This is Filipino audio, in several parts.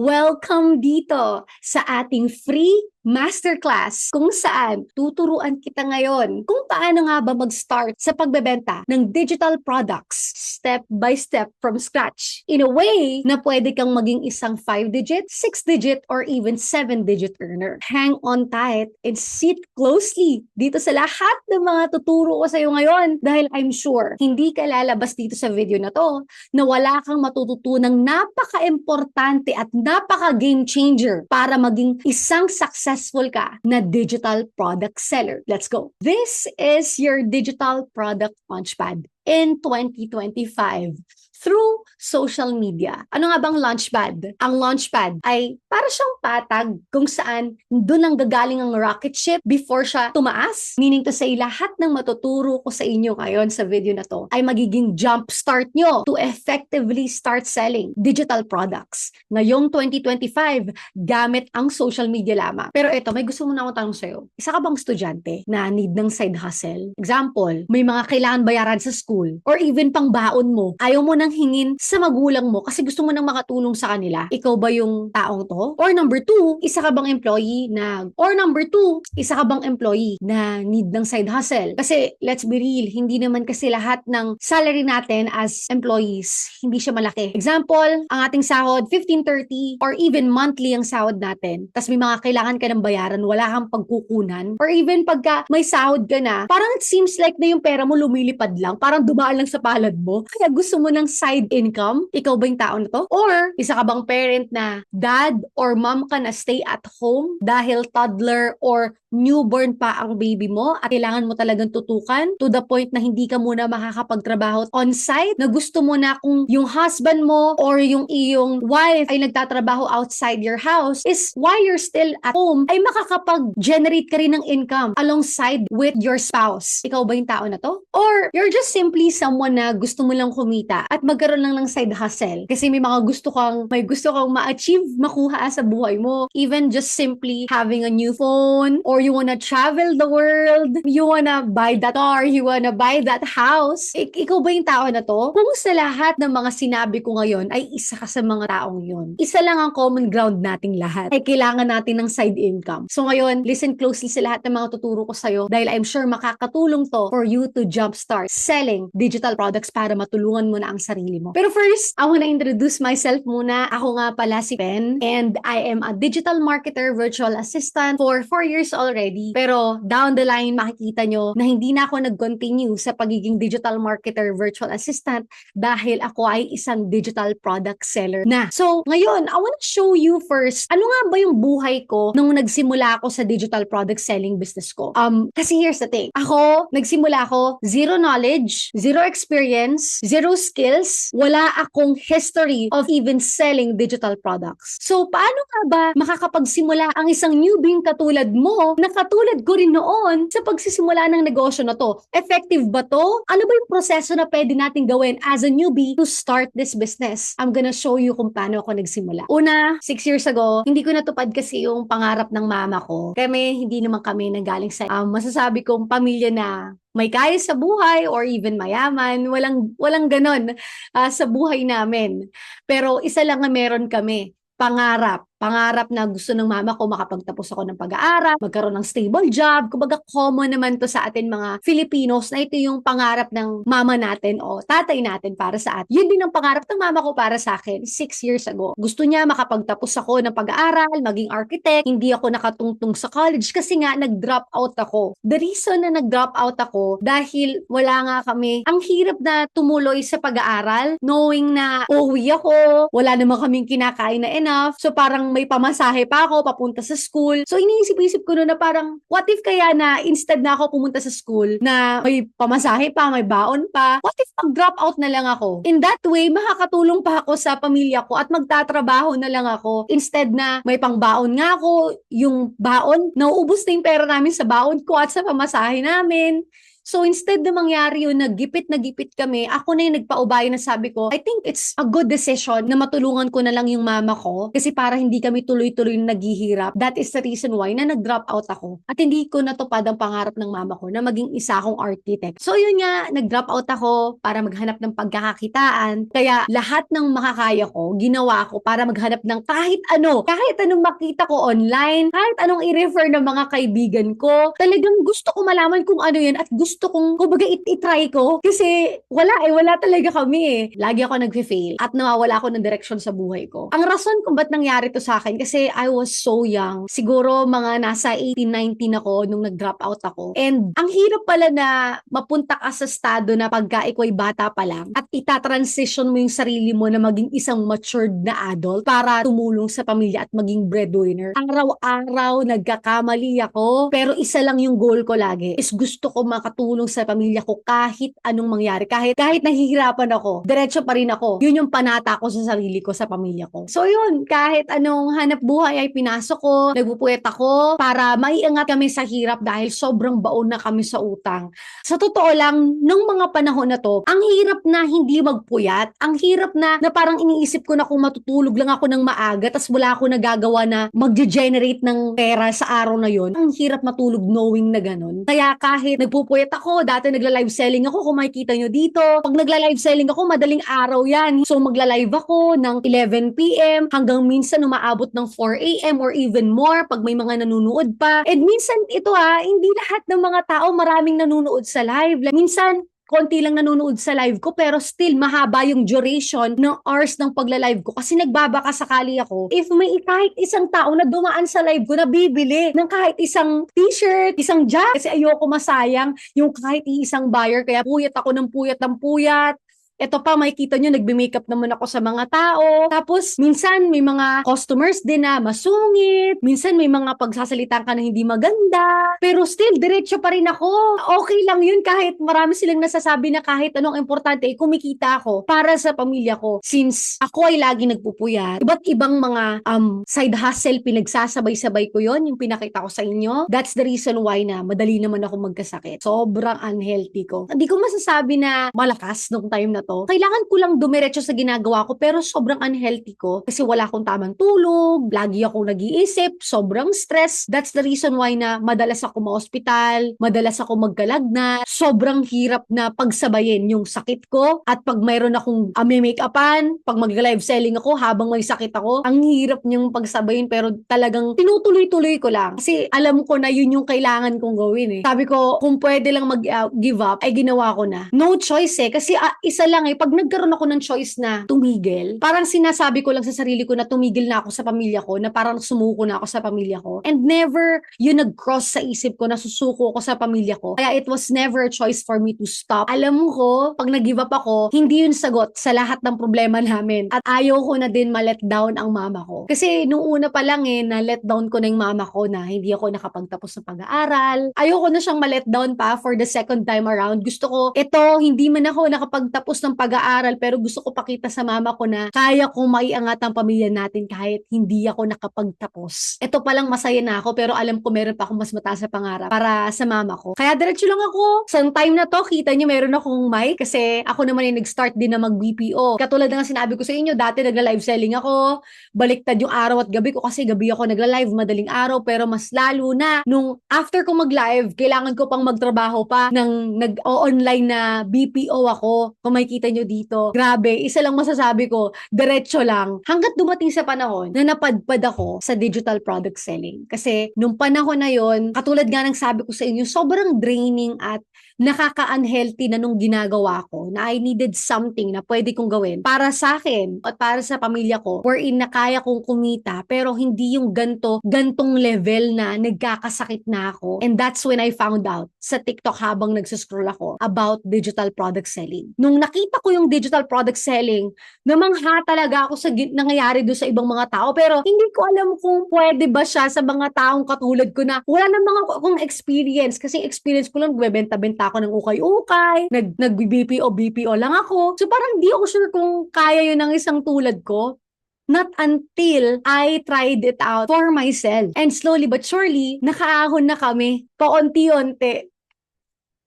Welcome dito sa ating free masterclass kung saan tuturuan kita ngayon kung paano nga ba mag-start sa pagbebenta ng digital products step by step from scratch in a way na pwede kang maging isang 5-digit, 6-digit, or even 7-digit earner. Hang on tight and sit closely dito sa lahat ng mga tuturo ko sa iyo ngayon dahil I'm sure hindi ka lalabas dito sa video na to na wala kang matututunang napaka-importante at napaka-game changer para maging isang successful ka na digital product seller. Let's go. This is your digital product launchpad in 2025 through social media. Ano nga bang launchpad? Ang launchpad ay para siyang patag kung saan doon ang gagaling ang rocket ship before siya tumaas. Meaning to say, lahat ng matuturo ko sa inyo ngayon sa video na to ay magiging jump start nyo to effectively start selling digital products. Ngayong 2025, gamit ang social media lamang. Pero ito, may gusto mo na akong tanong sa'yo. Isa ka bang estudyante na need ng side hustle? Example, may mga kailangan bayaran sa school or even pang baon mo. Ayaw mo nang hingin sa magulang mo kasi gusto mo nang makatulong sa kanila. Ikaw ba yung taong to? Or number 2, isa ka bang employee na need ng side hustle? Kasi let's be real, hindi naman kasi lahat ng salary natin as employees, hindi siya malaki. Example, ang ating sahod, 15-30 or even monthly ang sahod natin. Tapos may mga kailangan ka ng bayaran, wala kang pagkukunan. Or even pagka may sahod ka na, parang it seems like na yung pera mo lumilipad lang, parang dumaan lang sa palad mo. Kaya gusto mo ng side income? Ikaw ba yung tao na to? Or isa ka bang parent na dad or mom ka na stay at home dahil toddler or newborn pa ang baby mo at kailangan mo talagang tutukan to the point na hindi ka muna makakapagtrabaho on-site, na gusto mo na kung yung husband mo or yung iyong wife ay nagtatrabaho outside your house is while you're still at home ay makakapag-generate ka rin ng income alongside with your spouse. Ikaw ba yung tao na to? Or you're just simply someone na gusto mo lang kumita at magkaroon lang ng side hustle kasi may gusto kang ma-achieve, makuha sa buhay mo. Even just simply having a new phone, or you wanna travel the world, you wanna buy that car, you wanna buy that house. Ikaw ba yung tao na to? Kung sa lahat ng mga sinabi ko ngayon ay isa ka sa mga taong yun, isa lang ang common ground nating lahat ay kailangan natin ng side income. So ngayon, listen closely sa lahat ng mga tuturo ko sa'yo dahil I'm sure makakatulong to for you to jumpstart selling digital products para matulungan mo na ang sarili mo. Pero first, I wanna introduce myself muna. Ako nga pala si Pen and I am a digital marketer virtual assistant for 4 years already. Pero down the line, makikita nyo na hindi na ako nag-continue sa pagiging digital marketer virtual assistant dahil ako ay isang digital product seller na. So ngayon, I wanna show you first, ano nga ba yung buhay ko nung nagsimula ako sa digital product selling business ko? Kasi here's the thing. Nagsimula ako, zero knowledge, zero experience, zero skills, wala akong history of even selling digital products. So, paano nga ba makakapagsimula ang isang newbie katulad mo na katulad ko rin noon sa pagsisimula ng negosyo na to? Effective ba to? Ano ba yung proseso na pwede natin gawin as a newbie to start this business? I'm gonna show you kung paano ako nagsimula. Una, 6 years ago, hindi ko natupad kasi yung pangarap ng mama ko. Hindi naman kami nanggaling sa masasabi kong pamilya na may kaya sa buhay or even mayaman, walang ganon sa buhay namin. Pero isa lang na meron kami, pangarap na gusto ng mama ko makapagtapos ako ng pag-aaral, magkaroon ng stable job. Kumbaga common naman to sa atin mga Filipinos na ito yung pangarap ng mama natin o tatay natin para sa atin. Yun din ang pangarap ng mama ko para sa akin 6 years ago. Gusto niya makapagtapos ako ng pag-aaral, maging architect. Hindi ako nakatungtong sa college kasi nga nag-drop out ako. The reason na nag-drop out ako dahil wala nga kami. Ang hirap na tumuloy sa pag-aaral knowing na uuwi ako, wala naman kaming kinakain na enough. So parang may pamasahe pa ako papunta sa school. So iniisip-isip ko na parang what if kaya na instead na ako pumunta sa school na may pamasahe pa, may baon pa, what if mag-drop out na lang ako? In that way, makakatulong pa ako sa pamilya ko at magtatrabaho na lang ako instead na may pangbaon nga ako, yung baon, nauubos na yung pera namin sa baon ko at sa pamasahe namin. So instead na mangyari yun, nagipit kami, ako na yung nagpaubaya na sabi ko, I think it's a good decision na matulungan ko na lang yung mama ko kasi para hindi kami tuloy-tuloy na naghihirap. That is the reason why na nag-drop out ako. At hindi ko natupad ang pangarap ng mama ko na maging isa akong architect. So yun nga, nag-drop out ako para maghanap ng pagkakakitaan. Kaya lahat ng makakaya ko, ginawa ko para maghanap ng kahit anong makita ko online, kahit anong i-refer ng mga kaibigan ko. Talagang gusto ko malaman kung ano yan at gusto kong, kumbaga, itry ko. Kasi wala talaga kami eh. Lagi ako nag-fail at nawawala ako ng direksyon sa buhay ko. Ang rason kung ba't nangyari to sa akin, kasi I was so young. Siguro mga nasa 18, 19 ako nung nag-drop out ako. And ang hirap pala na mapunta ka sa estado na pagka ikaw ay bata pa lang at itatransition mo yung sarili mo na maging isang matured na adult para tumulong sa pamilya at maging breadwinner. Araw-araw nagkakamali ako, pero isa lang yung goal ko lagi is gusto ko makatulong sa pamilya ko kahit anong mangyari. Kahit nahihirapan ako, diretso pa rin ako. Yun yung panata ko sa sarili ko, sa pamilya ko. So yun, kahit anong hanap buhay ay pinasok ko, nagpupuwet ako para maiangat kami sa hirap dahil sobrang baon na kami sa utang. Sa totoo lang, nung mga panahon na to, ang hirap na hindi magpuyat, ang hirap na parang iniisip ko na kung matutulog lang ako ng maaga tas wala ako nagagawa na mag-generate ng pera sa araw na yon. Ang hirap matulog knowing na ganun. Kaya kahit nagpupuyat ako, dati nagla-live selling ako, kung makikita nyo dito, pag nagla-live selling ako, madaling araw yan. So magla-live ako ng 11 p.m. hanggang minsan umaabot ng 4 a.m. or even more pag may mga nanonood pa. And minsan ito hindi lahat ng mga tao maraming nanonood sa live. Like, minsan konti lang nanonood sa live ko pero still mahaba yung duration ng hours ng pagla-live ko kasi nagbabaka sakali ako if may kahit isang tao na dumaan sa live ko na bibili ng kahit isang t-shirt, isang jacket kasi ayoko masayang yung kahit isang buyer kaya puyat ako ng puyat. Ito pa, makikita nyo, nagbe-makeup naman ako sa mga tao. Tapos, minsan may mga customers din na masungit. Minsan may mga pagsasalitan ka na hindi maganda. Pero still, diretso pa rin ako. Okay lang yun kahit marami silang nasasabi na kahit anong importante, kumikita ako para sa pamilya ko. Since ako ay lagi nagpupuyat, iba't ibang mga side hustle, pinagsasabay-sabay ko yon yung pinakita ko sa inyo. That's the reason why na madali naman ako magkasakit. Sobrang unhealthy ko. Hindi ko masasabi na malakas nung time na to. Kailangan ko lang dumiretso sa ginagawa ko pero sobrang unhealthy ko kasi wala akong tamang tulog, lagi akong nag-iisip, sobrang stress. That's the reason why na madalas ako ma-hospital, madalas ako magkalagnat, sobrang hirap na pagsabayin yung sakit ko at pag mayroon akong make-upan, pag mag-live selling ako habang may sakit ako, ang hirap niyang pagsabayin pero talagang tinutuloy-tuloy ko lang kasi alam ko na yun yung kailangan kong gawin eh. Sabi ko, kung pwede lang mag-give up, ay ginawa ko na. No choice eh kasi isa lang pag nagkaroon ako ng choice na tumigil, parang sinasabi ko lang sa sarili ko na tumigil na ako sa pamilya ko, na parang sumuko na ako sa pamilya ko. And never yun nag-cross sa isip ko na susuko ako sa pamilya ko. Kaya it was never a choice for me to stop. Alam ko, pag nag-give up ako, hindi yun sagot sa lahat ng problema namin. At ayaw ko na din ma-let down ang mama ko. Kasi nung una pa lang na-let down ko na yung mama ko na hindi ako nakapagtapos ng pag-aaral. Ayoko na siyang ma-let down pa for the second time around. Gusto ko, hindi man ako nakapagtapos ng pag-aaral pero gusto ko pakita sa mama ko na kaya kong maiangat ang pamilya natin kahit hindi ako nakapagtapos. Ito palang masaya na ako pero alam ko meron pa akong mas mataas na pangarap para sa mama ko. Kaya diretso lang ako. Sa time na to, kita niyo meron akong mic kasi ako naman nag-start din na mag-BPO. Katulad ng sinabi ko sa inyo, dati nagla-live selling ako. Baliktad yung araw at gabi ko kasi gabi ako nagla-live, madaling araw pero mas lalo na nung after ko mag-live, kailangan ko pang magtrabaho pa ng nag-online na BPO ako. Kung makikita nyo dito. Grabe, isa lang masasabi ko, diretso lang. Hanggat dumating sa panahon na napadpad ako sa digital product selling. Kasi nung panahon na yon, katulad nga ng sabi ko sa inyo, sobrang draining at nakaka-unhealthy na nung ginagawa ko na I needed something na pwede kong gawin para sa akin at para sa pamilya ko wherein na kaya kong kumita pero hindi yung gantong level na nagkakasakit na ako. And that's when I found out sa TikTok habang nagsiscroll ako about digital product selling. Nung nakita ko yung digital product selling, namangha talaga ako sa nangyayari doon sa ibang mga tao pero hindi ko alam kung pwede ba siya sa mga taong katulad ko na wala na mga akong experience kasi experience ko lang bebenta-benta ako ng ukay-ukay, nag-BPO lang ako. So parang di ako sure kung kaya yun ng isang tulad ko. Not until I tried it out for myself. And slowly but surely, nakaahon na kami paunti-unti.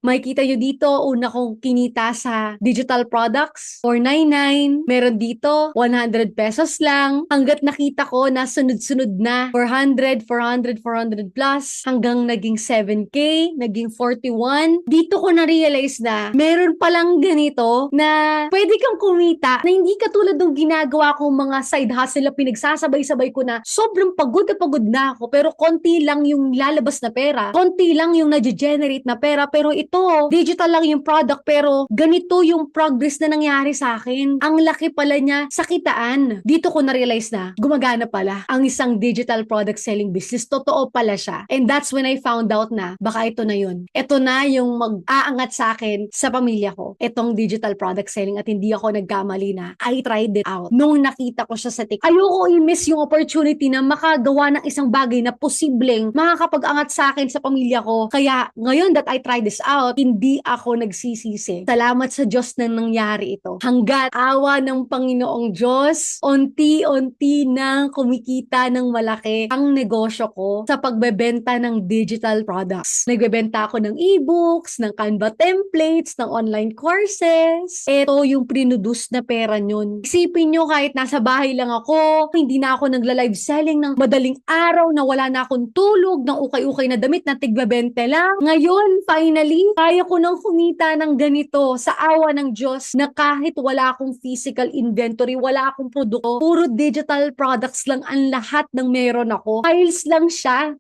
Makikita nyo dito, una kong kinita sa digital products, 499. Meron dito, 100 pesos lang. Hanggat nakita ko na sunod-sunod na, 400, 400, 400 plus, hanggang naging 7K, naging 41. Dito ko na-realize na meron palang ganito na pwede kang kumita na hindi katulad ng ginagawa kong mga side hustle na pinagsasabay-sabay ko na sobrang pagod na ako pero konti lang yung lalabas na pera, konti lang yung na-generate na pera, pero ito, digital lang yung product pero ganito yung progress na nangyari sa akin. Ang laki pala niya sa kitaan. Dito ko na-realize na gumagana pala ang isang digital product selling business. Totoo pala siya. And that's when I found out na baka ito na yun. Ito na yung mag-aangat sa akin sa pamilya ko. Itong digital product selling at hindi ako nagkamali na I tried it out. Nung nakita ko siya sa TikTok, ayoko i-miss yung opportunity na makagawa ng isang bagay na posibleng makakapag-angat sa akin sa pamilya ko. Kaya ngayon that I tried this out, hindi ako nagsisisi. Salamat sa Diyos na nangyari ito. Hanggat awa ng Panginoong Diyos, unti-unti nang kumikita ng malaki ang negosyo ko sa pagbebenta ng digital products. Nagbebenta ako ng e-books, ng Canva templates, ng online courses. Ito yung produce na pera nyon. Isipin nyo kahit nasa bahay lang ako, hindi na ako nagla-live selling ng madaling araw na wala na akong tulog, ng ukay-ukay na damit na tig-20 lang. Ngayon, finally, kaya ko nang kumita ng ganito sa awa ng Diyos na kahit wala akong physical inventory, wala akong produkto, puro digital products lang ang lahat ng meron ako. Files lang siya.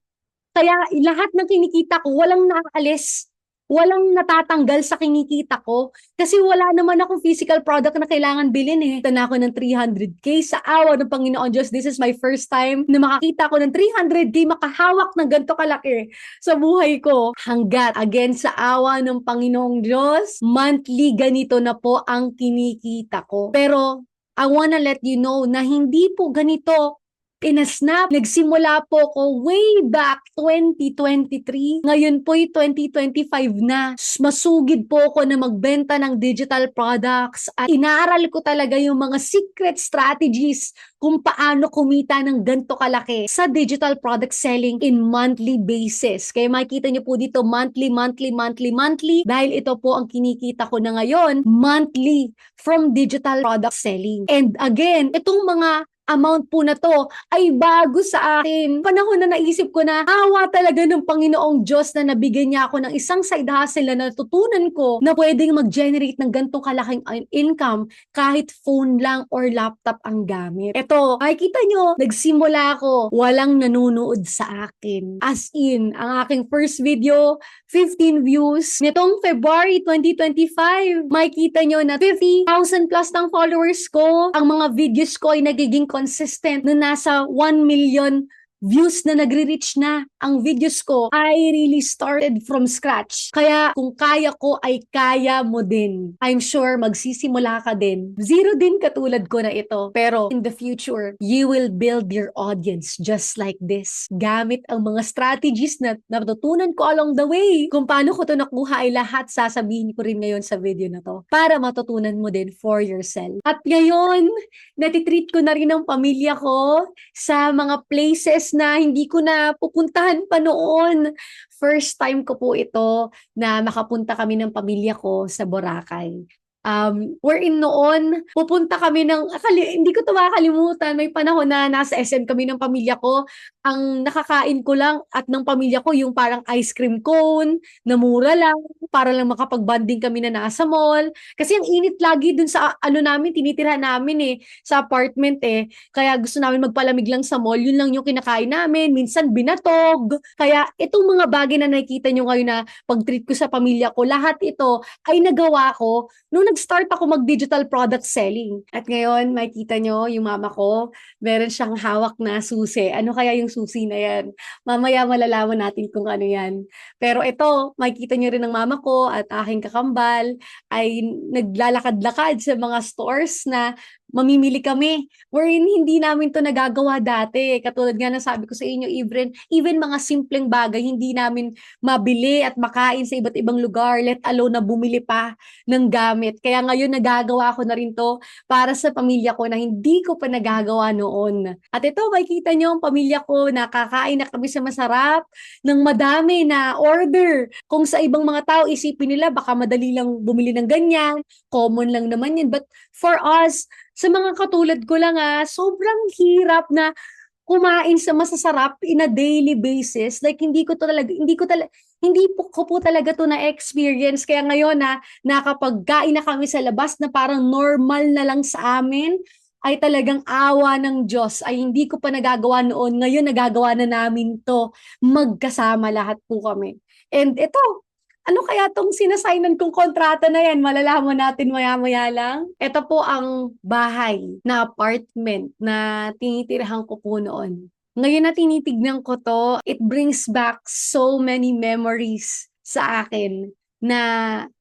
Kaya lahat ng kinikita ko, walang naaalis. Walang natatanggal sa kinikita ko kasi wala naman akong physical product na kailangan bilhin eh. Ito na ako ng 300k sa awa ng Panginoon Diyos. This is my first time na makakita ko ng 300k makahawak ng ganito kalaki sa buhay ko. Hanggat again sa awa ng Panginoong Diyos, monthly ganito na po ang kinikita ko. Pero I wanna let you know na hindi po ganito in a snap. Nagsimula po ko way back 2023. Ngayon po'y 2025 na. Masugid po ako na magbenta ng digital products. At inaaral ko talaga yung mga secret strategies kung paano kumita ng ganito kalaki sa digital product selling in monthly basis. Kaya makikita niyo po dito monthly, monthly, monthly, monthly. Dahil ito po ang kinikita ko na ngayon, monthly from digital product selling. And again, itong mga amount po na to ay bago sa akin. Panahon na naisip ko na awa talaga ng Panginoong Diyos na nabigyan niya ako ng isang side hustle na natutunan ko na pwedeng mag-generate ng ganitong kalaking income kahit phone lang or laptop ang gamit. Ito, makikita nyo, nagsimula ako, walang nanonood sa akin. As in, ang aking first video, 15 views. Nitong February 2025, makikita nyo na 50,000 plus ng followers ko. Ang mga videos ko ay nagiging consistent na nasa 1 million views na nagre-reach na. Ang videos ko, I really started from scratch. Kaya kung kaya ko ay kaya mo din. I'm sure magsisimula ka din. Zero din katulad ko na ito. Pero in the future, you will build your audience just like this. Gamit ang mga strategies na natutunan ko along the way. Kung paano ko ito nakuha ay lahat sasabihin ko rin ngayon sa video na to para matutunan mo din for yourself. At ngayon, natitreat ko na rin ang pamilya ko sa mga places na hindi ko na pupuntahan pa noon. First time ko po ito na makapunta kami ng pamilya ko sa Boracay. Wherein noon, pupunta kami ng, hindi ko ito makakalimutan, may panahon na nasa SM kami ng pamilya ko. Ang nakakain ko lang at ng pamilya ko yung parang ice cream cone na mura lang para lang makapag-bonding kami na nasa mall. Kasi ang init lagi dun sa namin, tinitira namin sa apartment Kaya gusto namin magpalamig lang sa mall. Yun lang yung kinakain namin. Minsan binatog. Kaya itong mga bagay na nakikita nyo ngayon na pag-treat ko sa pamilya ko, lahat ito ay nagawa ko nung nag-start ako mag-digital product selling. At ngayon, makikita nyo yung mama ko, meron siyang hawak na susi. Ano kaya yung susi na yan? Mamaya malalaman natin kung ano yan. Pero ito, makikita nyo rin ng mama ko at aking kakambal ay naglalakad-lakad sa mga stores na mamimili kami. Wherein hindi namin to nagagawa dati. Katulad nga na sabi ko sa inyo, even mga simpleng bagay, hindi namin mabili at makain sa iba't ibang lugar, let alone na bumili pa ng gamit. Kaya ngayon nagagawa ko na rin to para sa pamilya ko na hindi ko pa nagagawa noon. At ito, makikita nyo ang pamilya ko, nakakain na kami sa masarap, ng madami na order. Kung sa ibang mga tao, isipin nila, baka madali lang bumili ng ganyan, common lang naman yun. But for us, sa mga katulad ko lang sobrang hirap na kumain sa masasarap in a daily basis. Like hindi ko po talaga to na experience. Kaya ngayon nakapagkain na kami sa labas na parang normal na lang sa amin, ay talagang awa ng Diyos, ay hindi ko pa nagagawa noon. Ngayon nagagawa na namin to magkasama lahat po kami. And ito, ano kaya tong sinasaynan kong kontrata na yan? Malalaman natin maya-maya lang. Ito po ang bahay na apartment na tinitirahan ko po noon. Ngayon na tinitignan ko to, it brings back so many memories sa akin na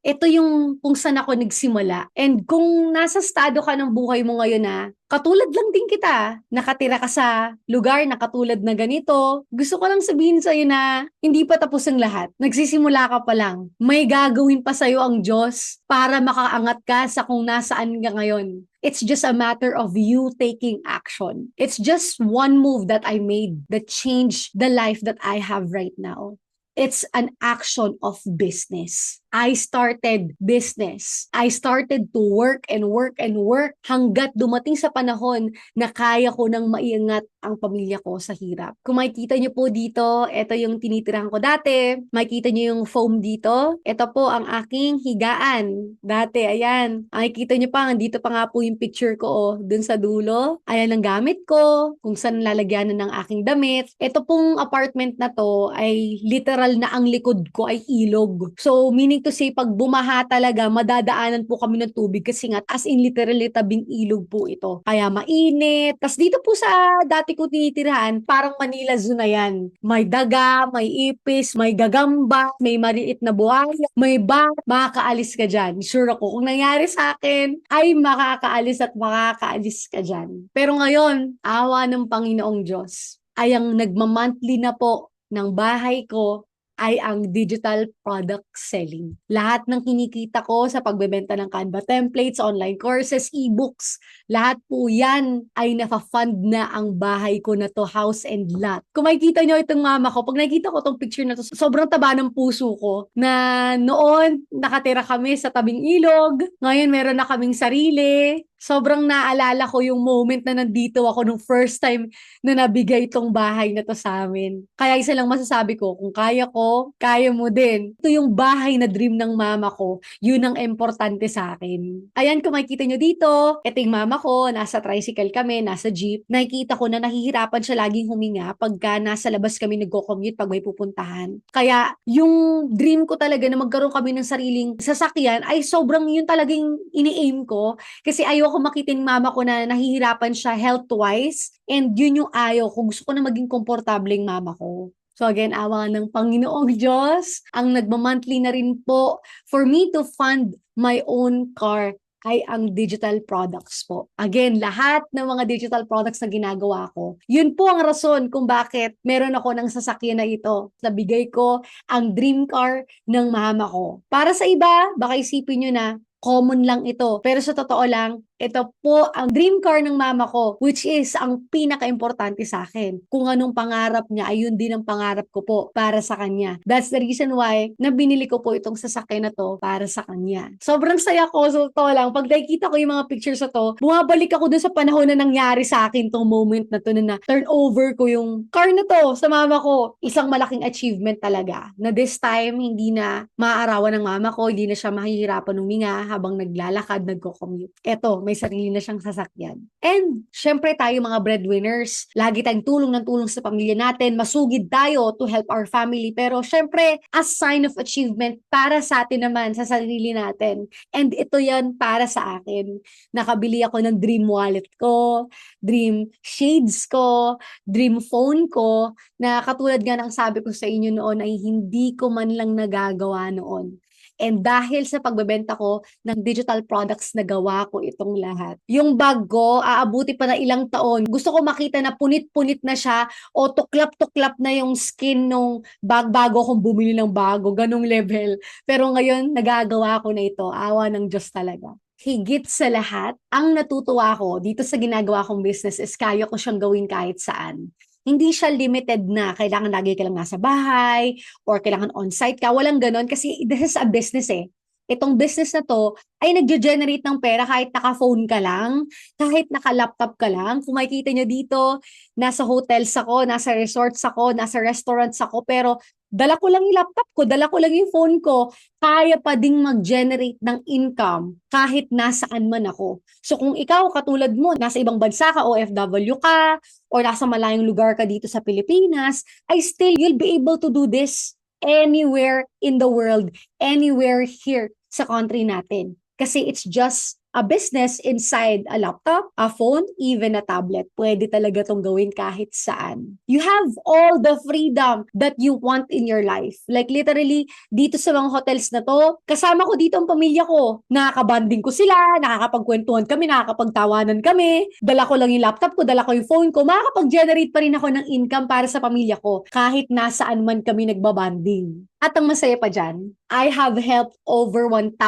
ito yung kung saan ako nagsimula. And kung nasa estado ka ng buhay mo ngayon katulad lang din kita, nakatira ka sa lugar na katulad na ganito, gusto ko lang sabihin sa'yo na hindi pa tapos ang lahat. Nagsisimula ka pa lang. May gagawin pa sa'yo ang Diyos para makaangat ka sa kung nasaan ka ngayon. It's just a matter of you taking action. It's just one move that I made that changed the life that I have right now. It's an action of business. I started business. I started to work and work and work hanggat dumating sa panahon na kaya ko nang maiangat ang pamilya ko sa hirap. Kung makikita niyo po dito, ito yung tinitirahan ko dati. Makikita niyo yung foam dito. Ito po ang aking higaan. Dati, ayan. Makikita niyo pa, dito pa nga po yung picture ko, dun sa dulo. Ayan ang gamit ko, kung saan lalagyanan ng aking damit. Ito pong apartment na to ay literal na ang likod ko ay ilog. So, meaning to say, pag bumaha talaga, madadaanan po kami ng tubig kasi nga, as in literally tabing ilog po ito. Kaya mainit. Tapos dito po sa dati ko tinitirahan, parang Manila Zoo na yan. May daga, may ipis, may gagamba, may maliit na buhaya, may bat, makakaalis ka dyan. Sure ako, kung nangyari sa akin, ay makakaalis at makakaalis ka dyan. Pero ngayon, awa ng Panginoong Diyos, ay ang nagmamonthly na po ng bahay ko ay ang digital product selling. Lahat ng kinikita ko sa pagbebenta ng Canva templates, online courses, ebooks, lahat po yan ay nafa-fund na ang bahay ko na to, house and lot. Kung makikita nyo itong mama ko, pag nakikita ko itong picture na to, sobrang taba ng puso ko na noon nakatira kami sa tabing ilog, ngayon meron na kaming sarili. Sobrang naalala ko yung moment na nandito ako nung first time na nabigay itong bahay na to sa amin. Kaya isa lang masasabi ko, kung kaya ko, kaya mo din. Ito yung bahay na dream ng mama ko. Yun ang importante sa akin. Ayan, kung makikita nyo dito, ito yung mama ko, nasa tricycle kami, nasa jeep. Nakikita ko na nahihirapan siya laging huminga pagka nasa labas kami nagko-commute pag may pupuntahan. Kaya yung dream ko talaga na magkaroon kami ng sariling sasakyan ay sobrang yun talagang ini-aim ko. Kasi ayoko makitin mama ko na nahihirapan siya health-wise, and yun yung ayaw ko. Gusto ko na maging komportable yung mama ko. So again, awa ng Panginoong Diyos, ang nagmamonthly na rin po for me to fund my own car ay ang digital products po. Again, lahat ng mga digital products na ginagawa ko, yun po ang rason kung bakit meron ako ng sasakyan na ito. Nabigay ko ang dream car ng mama ko. Para sa iba, baka isipin nyo na, common lang ito. Pero sa totoo lang, ito po ang dream car ng mama ko, which is ang pinaka-importante sa akin. Kung anong pangarap niya, ayun din ang pangarap ko po para sa kanya. That's the reason why na binili ko po itong sasakyan na to para sa kanya. Sobrang saya ko, so to lang. Pag nakikita ko yung mga pictures na to, bumabalik ako dun sa panahon na nangyari sa akin tong moment na to na turn over ko yung car na to sa mama ko. Isang malaking achievement talaga. Na this time, hindi na maaarawan ng mama ko, hindi na siya mahihirapan huminga habang naglalakad, nagko-commute. Eto, may sarili na siyang sasakyan. And, syempre tayo mga breadwinners, lagi tayong tulong ng tulong sa pamilya natin, masugid tayo to help our family, pero syempre, as sign of achievement para sa atin naman, sa sarili natin. And ito yan para sa akin. Nakabili ako ng dream wallet ko, dream shades ko, dream phone ko, na katulad nga ng sabi ko sa inyo noon ay hindi ko man lang nagagawa noon. And dahil sa pagbebenta ko ng digital products, nagawa ko itong lahat. Yung bag ko, aabuti pa na ilang taon. Gusto ko makita na punit-punit na siya o tuklap-tuklap na yung skin nung bag bago akong bumili ng bago. Ganong level. Pero ngayon, nagagawa ko na ito. Awa ng Diyos talaga. Higit sa lahat, ang natutuwa ko dito sa ginagawa kong business is kaya ko siyang gawin kahit saan. Hindi siya limited na kailangan lagi ka lang nasa bahay or kailangan on-site ka. Walang ganon kasi this is a business eh. Itong business na to ay nag-generate ng pera kahit naka-phone ka lang, kahit naka-laptop ka lang. Kung makikita nyo dito, nasa hotels ako, nasa resorts ako, nasa restaurants ako, pero dala ko lang yung laptop ko, dala ko lang yung phone ko, kaya pa ding mag-generate ng income kahit nasaan man ako. So kung ikaw, katulad mo, nasa ibang bansa ka, OFW ka, or nasa malayong lugar ka dito sa Pilipinas, I still, you'll be able to do this anywhere in the world, anywhere here sa country natin. Kasi it's just a business inside a laptop, a phone, even a tablet. Pwede talaga tong gawin kahit saan. You have all the freedom that you want in your life. Like literally, dito sa mga hotels na to, kasama ko dito ang pamilya ko. Nakakabanding ko sila, nakakapagkwentuhan kami, nakakapagtawanan kami. Dala ko lang yung laptop ko, dala ko yung phone ko. Makakapag-generate pa rin ako ng income para sa pamilya ko kahit nasaan man kami nagbabanding. At ang masaya pa dyan, I have helped over 1,000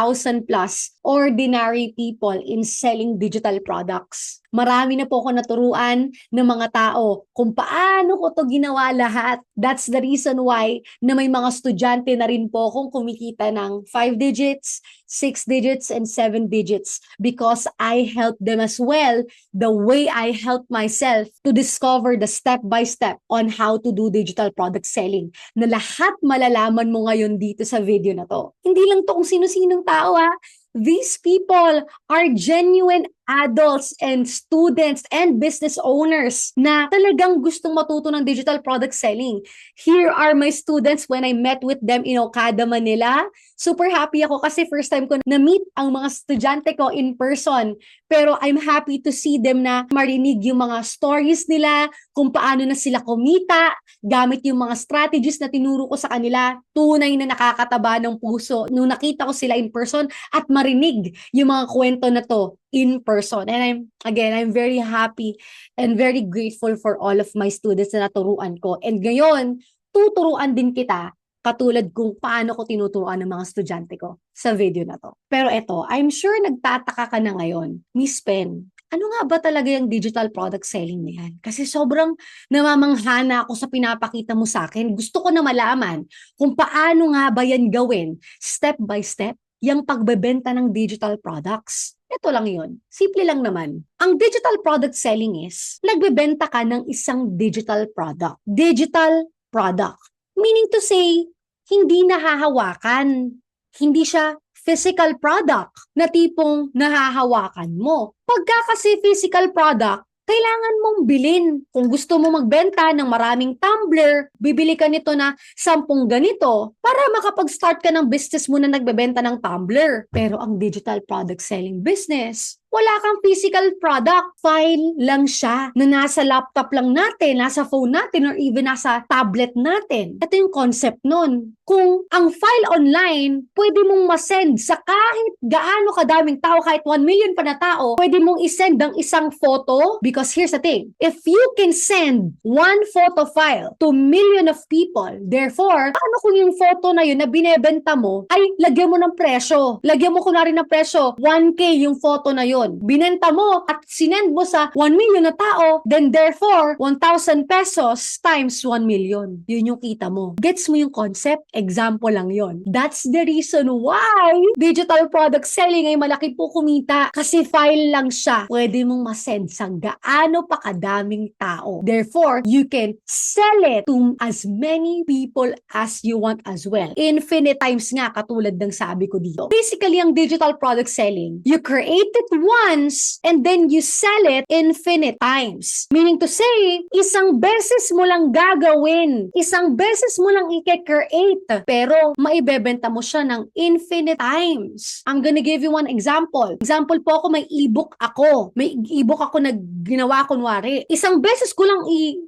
plus ordinary people in selling digital products. Marami na po ako naturuan ng mga tao kung paano ko to ginawa lahat. That's the reason why na may mga estudyante na rin po akong kumikita ng 5 digits, 6 digits, and 7 digits because I help them as well the way I help myself to discover the step-by-step on how to do digital product selling na lahat malalaman mo ngayon dito sa video na to. Hindi lang to kung sino-sinong tao ha. These people are genuine adults and students and business owners na talagang gustong matuto ng digital product selling. Here are my students when I met with them in Okada, Manila. Super happy ako kasi first time ko na-meet ang mga estudyante ko in person. Pero I'm happy to see them na marinig yung mga stories nila, kung paano na sila kumita, gamit yung mga strategies na tinuro ko sa kanila. Tunay na nakakataba ng puso nung nakita ko sila in person at marinig yung mga kwento na to in person. And I'm very happy and very grateful for all of my students na naturuan ko. And ngayon, tuturuan din kita katulad kung paano ko tinuturuan ng mga estudyante ko sa video na to. Pero eto, I'm sure nagtataka ka na ngayon, Miss Pen, ano nga ba talaga yung digital product selling na yan? Kasi sobrang namamanghana ako sa pinapakita mo sa akin. Gusto ko na malaman kung paano nga ba yan gawin, step by step, yung pagbebenta ng digital products. Ito lang yun. Simple lang naman. Ang digital product selling is, nagbebenta ka ng isang digital product. Digital product. Meaning to say, hindi nahahawakan. Hindi siya physical product na tipong nahahawakan mo. Pagka kasi physical product, kailangan mong bilhin. Kung gusto mo magbenta ng maraming tumbler, bibili ka nito na 10 ganito para makapag-start ka ng business mo na nagbebenta ng tumbler. Pero ang digital product selling business, wala kang physical product. File lang siya na nasa laptop lang natin, nasa phone natin, or even nasa tablet natin. Ito yung concept nun. Kung ang file online, pwede mong masend sa kahit gaano kadaming tao, kahit 1 million pa na tao, pwede mong isend ang isang photo. Because here's the thing, if you can send one photo file to million of people, therefore, paano kung yung photo na yun na binebenta mo, ay lagyan mo ng presyo. Lagyan mo kunwari ng presyo, 1K yung photo na yun. Binenta mo at sinend mo sa 1 million na tao, then therefore, 1,000 pesos times 1 million. Yun yung kita mo. Gets mo yung concept? Example lang yun. That's the reason why digital product selling ay malaki po kumita. Kasi file lang siya. Pwede mong masend sa gaano pa kadaming tao. Therefore, you can sell it to as many people as you want as well. Infinite times nga, katulad ng sabi ko dito. Basically, ang digital product selling, you create it once and then you sell it infinite times. Meaning to say, isang beses mo lang gagawin, isang beses mo lang i-create, pero maibebenta mo siya ng infinite times. I'm gonna give you one example. Example po ako, may ebook ako. May ebook ako na ginawa kunwari. Isang beses ko lang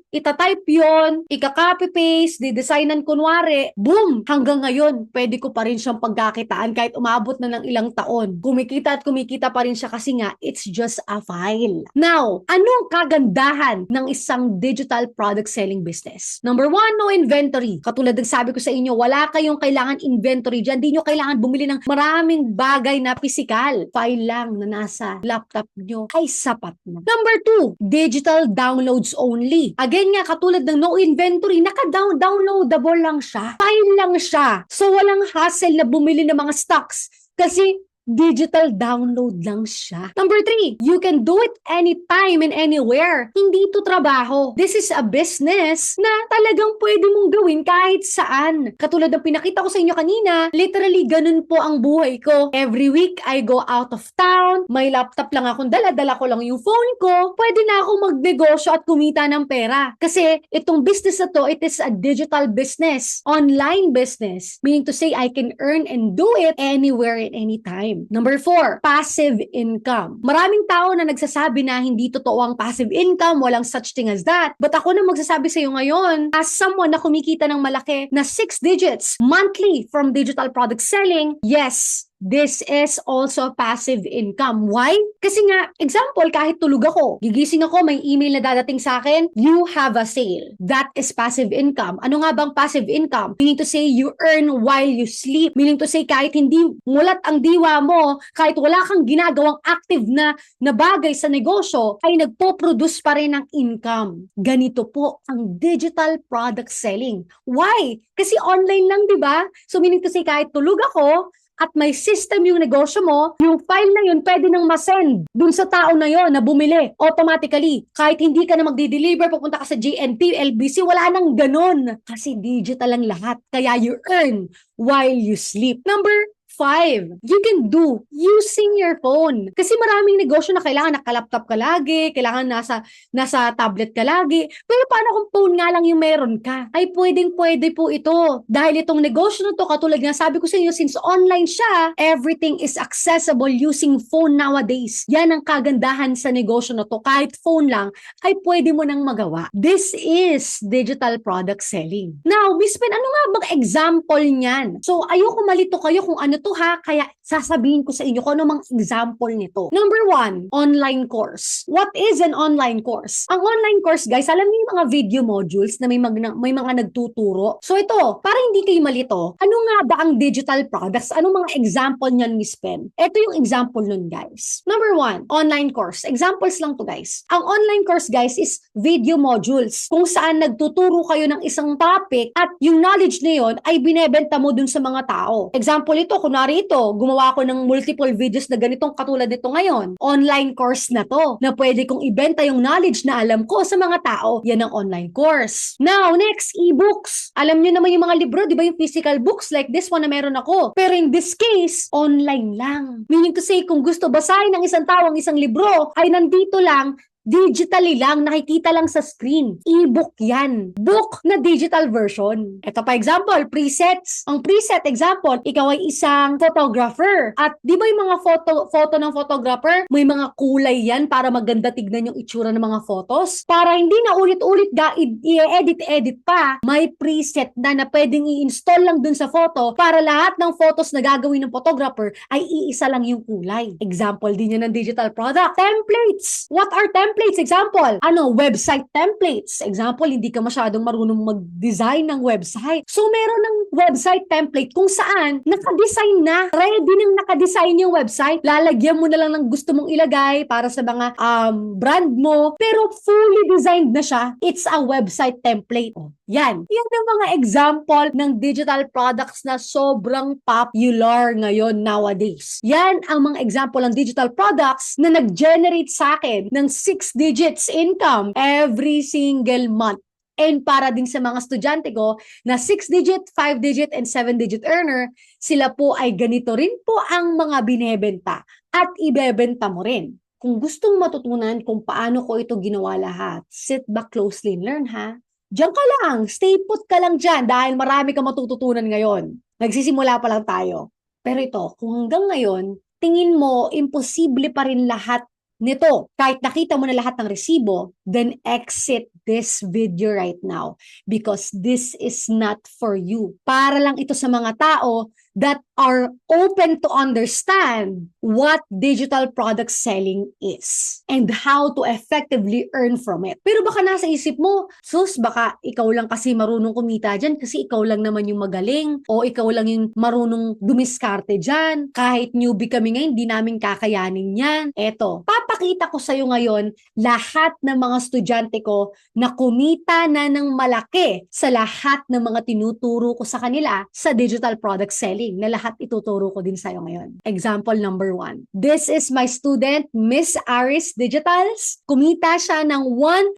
itatype yun, ika-copy-paste, di-designan kunwari, boom! Hanggang ngayon, pwede ko pa rin siyang pagkakitaan kahit umabot na ng ilang taon. Kumikita at kumikita pa rin siya kasi nga, it's just a file. Now, anong kagandahan ng isang digital product selling business? Number one, no inventory. Katulad ng sabi ko sa inyo, wala kayong kailangan inventory dyan. Di nyo kailangan bumili ng maraming bagay na physical. File lang na nasa laptop nyo ay sapat na. Number two, digital downloads only. Again nga, katulad ng no inventory, naka-downloadable lang siya. File lang siya. So, walang hassle na bumili ng mga stocks. Kasi, digital download lang siya. Number three, you can do it anytime and anywhere. Hindi to trabaho. This is a business na talagang pwede mong gawin kahit saan. Katulad ng pinakita ko sa inyo kanina, literally ganun po ang buhay ko. Every week, I go out of town. May laptop lang akong dala ko lang yung phone ko. Pwede na akong magnegosyo at kumita ng pera. Kasi itong business na to, it is a digital business. Online business. Meaning to say, I can earn and do it anywhere and anytime. Number 4, passive income. Maraming tao na nagsasabi na hindi totoo ang passive income, walang such thing as that. But ako na magsasabi sa iyo ngayon, as someone na kumikita ng malaki na 6 digits monthly from digital product selling, yes, this is also passive income. Why? Kasi nga, example, kahit tulog ako, gigising ako, may email na dadating sa akin, you have a sale. That is passive income. Ano nga bang passive income? Meaning to say, you earn while you sleep. Meaning to say, kahit hindi mulat ang diwa mo, kahit wala kang ginagawang active na bagay sa negosyo, ay nagpo-produce pa rin ng income. Ganito po ang digital product selling. Why? Kasi online lang, di ba? So meaning to say, kahit tulog ako, at may system yung negosyo mo, yung file na yun pwede nang masend dun sa tao na yun na bumili automatically. Kahit hindi ka na magdi-deliver, pupunta ka sa JNT, LBC, wala nang ganun. Kasi digital ang lahat. Kaya you earn while you sleep. Number 5, you can do using your phone. Kasi maraming negosyo na kailangan naka-laptop ka lagi, kailangan nasa tablet ka lagi. Pero paano kung phone nga lang yung meron ka? Ay pwedeng-pwede po ito. Dahil itong negosyo na to, katulad nga sabi ko sa inyo, since online siya, everything is accessible using phone nowadays. Yan ang kagandahan sa negosyo na to. Kahit phone lang, ay pwede mo nang magawa. This is digital product selling. Now, Miss Pen, ano nga bang example niyan? So, ayoko malito kayo kung ano to ha, kaya sasabihin ko sa inyo kung ano mang example nito. Number 1, online course. What is an online course? Ang online course, guys, alam niyo yung mga video modules na may mga nagtuturo. So ito, para hindi kayo malito, ano nga ba ang digital products? Anong mga example niyan, Miss Pen? Ito yung example nun, guys. Number 1, online course. Examples lang to, guys. Ang online course, guys, is video modules kung saan nagtuturo kayo ng isang topic at yung knowledge na yun ay binebenta mo dun sa mga tao. Example ito, kunwari ito, gumawa ko ng multiple videos na ganitong katulad nito ngayon. Online course na to, na pwede kong ibenta yung knowledge na alam ko sa mga tao. Yan ang online course. Now, next, e-books. Alam nyo naman yung mga libro, di ba yung physical books like this one na meron ako. Pero in this case, online lang. Meaning to say, kung gusto basahin ng isang tao ang isang libro, ay nandito lang, digitally lang, nakikita lang sa screen. E-book yan. Book na digital version. Ito pa example, presets. Ang preset, example, ikaw ay isang photographer. At di ba yung mga photo ng photographer, may mga kulay yan para maganda tignan yung itsura ng mga photos. Para hindi na ulit-ulit i-edit pa, may preset na pwedeng i-install lang dun sa photo para lahat ng photos na gagawin ng photographer ay iisa lang yung kulay. Example din yan ng digital product. Templates. What are templates? Example, website templates. Example, hindi ka masyadong marunong mag-design ng website. So, meron ng website template kung saan naka-design na. Ready nang naka-design yung website. Lalagyan mo na lang ng gusto mong ilagay para sa mga brand mo. Pero fully designed na siya. It's a website template. Yan. Yan ang mga example ng digital products na sobrang popular ngayon nowadays. Yan ang mga example ng digital products na nag-generate sa akin ng 6 digits income every single month. And para din sa mga estudyante ko na 6-digit, 5-digit, and 7-digit earner, sila po ay ganito rin po ang mga binebenta at ibebenta mo rin. Kung gustong matutunan kung paano ko ito ginawa lahat, sit back closely and learn ha. Diyan ka lang, stay put ka lang dyan dahil marami kang matututunan ngayon. Nagsisimula pa lang tayo. Pero ito, kung hanggang ngayon, tingin mo imposible pa rin lahat nito, kahit nakita mo na lahat ng resibo, then exit this video right now because this is not for you. Para lang ito sa mga tao that are open to understand what digital product selling is and how to effectively earn from it. Pero baka nasa isip mo, sus, baka ikaw lang kasi marunong kumita dyan kasi ikaw lang naman yung magaling o ikaw lang yung marunong dumiskarte dyan. Kahit newbie kami ngayon, di namin kakayanin yan. Eto, papakita ko sa'yo ngayon lahat ng mga estudyante ko na kumita na ng malaki sa lahat ng mga tinuturo ko sa kanila sa digital product selling na lahat ituturo ko din sa'yo ngayon. Example number 1. This is my student, Miss Aris Digitals. Kumita siya ng 1.2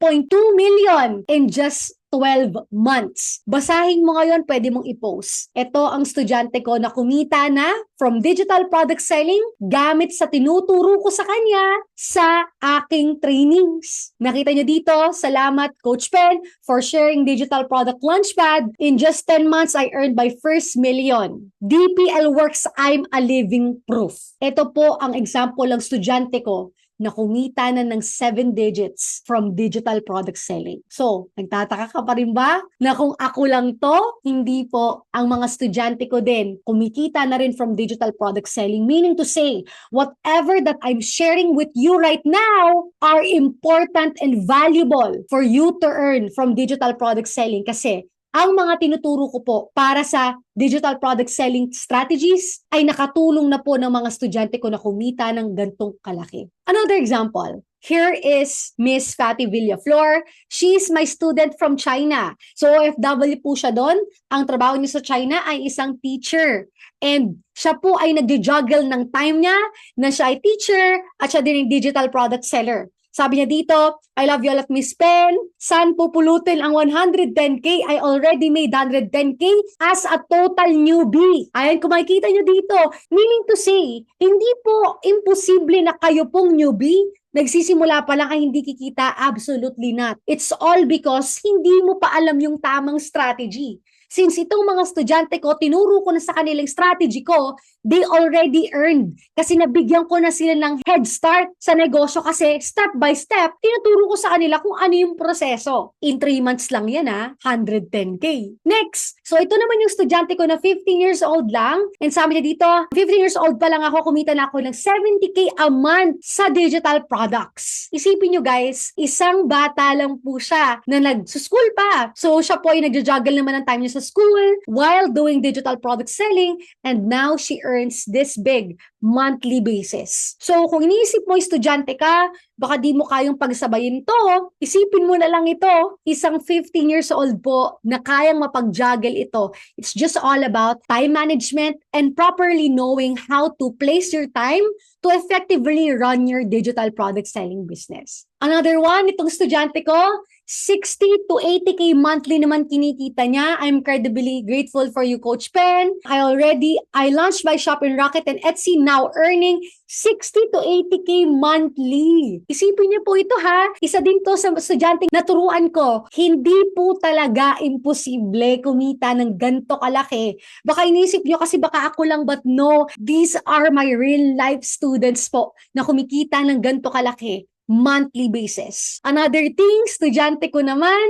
million in just 12 months. Basahin mo ngayon, pwede mong i-post. Ito ang estudyante ko na kumita na from digital product selling gamit sa tinuturo ko sa kanya sa aking trainings. Nakita nyo dito, salamat Coach Pen for sharing digital product launchpad. In just 10 months, I earned my first million. DPL Works, I'm a living proof. Ito po ang example ng estudyante ko na kumita na ng 7 digits from digital product selling. So, nagtataka ka pa rin ba na kung ako lang to? Hindi po. Ang mga estudyante ko din, kumikita na rin from digital product selling. Meaning to say, whatever that I'm sharing with you right now are important and valuable for you to earn from digital product selling. Kasi ang mga tinuturo ko po para sa digital product selling strategies ay nakatulong na po ng mga estudyante ko na kumita ng gantong kalaki. Another example, here is Miss Fatty Villaflor. She's my student from China. So OFW po siya doon. Ang trabaho niya sa China ay isang teacher. And siya po ay nag-juggle ng time niya na siya ay teacher at siya din yung digital product seller. Sabi niya dito, I love you all at Miss Pen. Saan pupulutin ang 110K? I already made 110K as a total newbie. Ayan, kung makikita niyo dito, meaning to say, hindi po imposible na kayo pong newbie. Nagsisimula pa lang ay hindi kikita? Absolutely not. It's all because hindi mo pa alam yung tamang strategy. Since itong mga estudyante ko, tinuro ko na sa kanilang strategy ko, they already earned. Kasi nabigyan ko na sila ng head start sa negosyo kasi step by step, tinuturo ko sa kanila kung ano yung proseso. In 3 months lang yan 110K. Next, so ito naman yung estudyante ko na 15 years old lang. And sabi niya dito, 15 years old pa lang ako, kumita na ako ng 70K a month sa digital products. Isipin nyo guys, isang bata lang po siya na nag-school pa. So siya po ay nag-juggle naman ng time niya sa school while doing digital product selling, and now she earns this big monthly basis. So kung iniisip mo estudyante ka, baka di mo kayang pagsabayin to, isipin mo na lang ito, isang 15 years old po na kayang mapag-juggle ito. It's just all about time management and properly knowing how to place your time to effectively run your digital product selling business. Another one, itong estudyante ko, 60 to 80K monthly naman kinikita niya. I'm incredibly grateful for you, Coach Pen. I launched my shop in Rocket and Etsy, now earning 60 to 80K monthly. Isipin niyo po ito Isa din to sa estudyante naturuan ko. Hindi po talaga imposible kumita ng ganto kalaki. Baka inisip niyo kasi baka ako lang, but no, these are my real life students po na kumikita ng ganto kalaki monthly basis. Another thing, estudyante ko naman,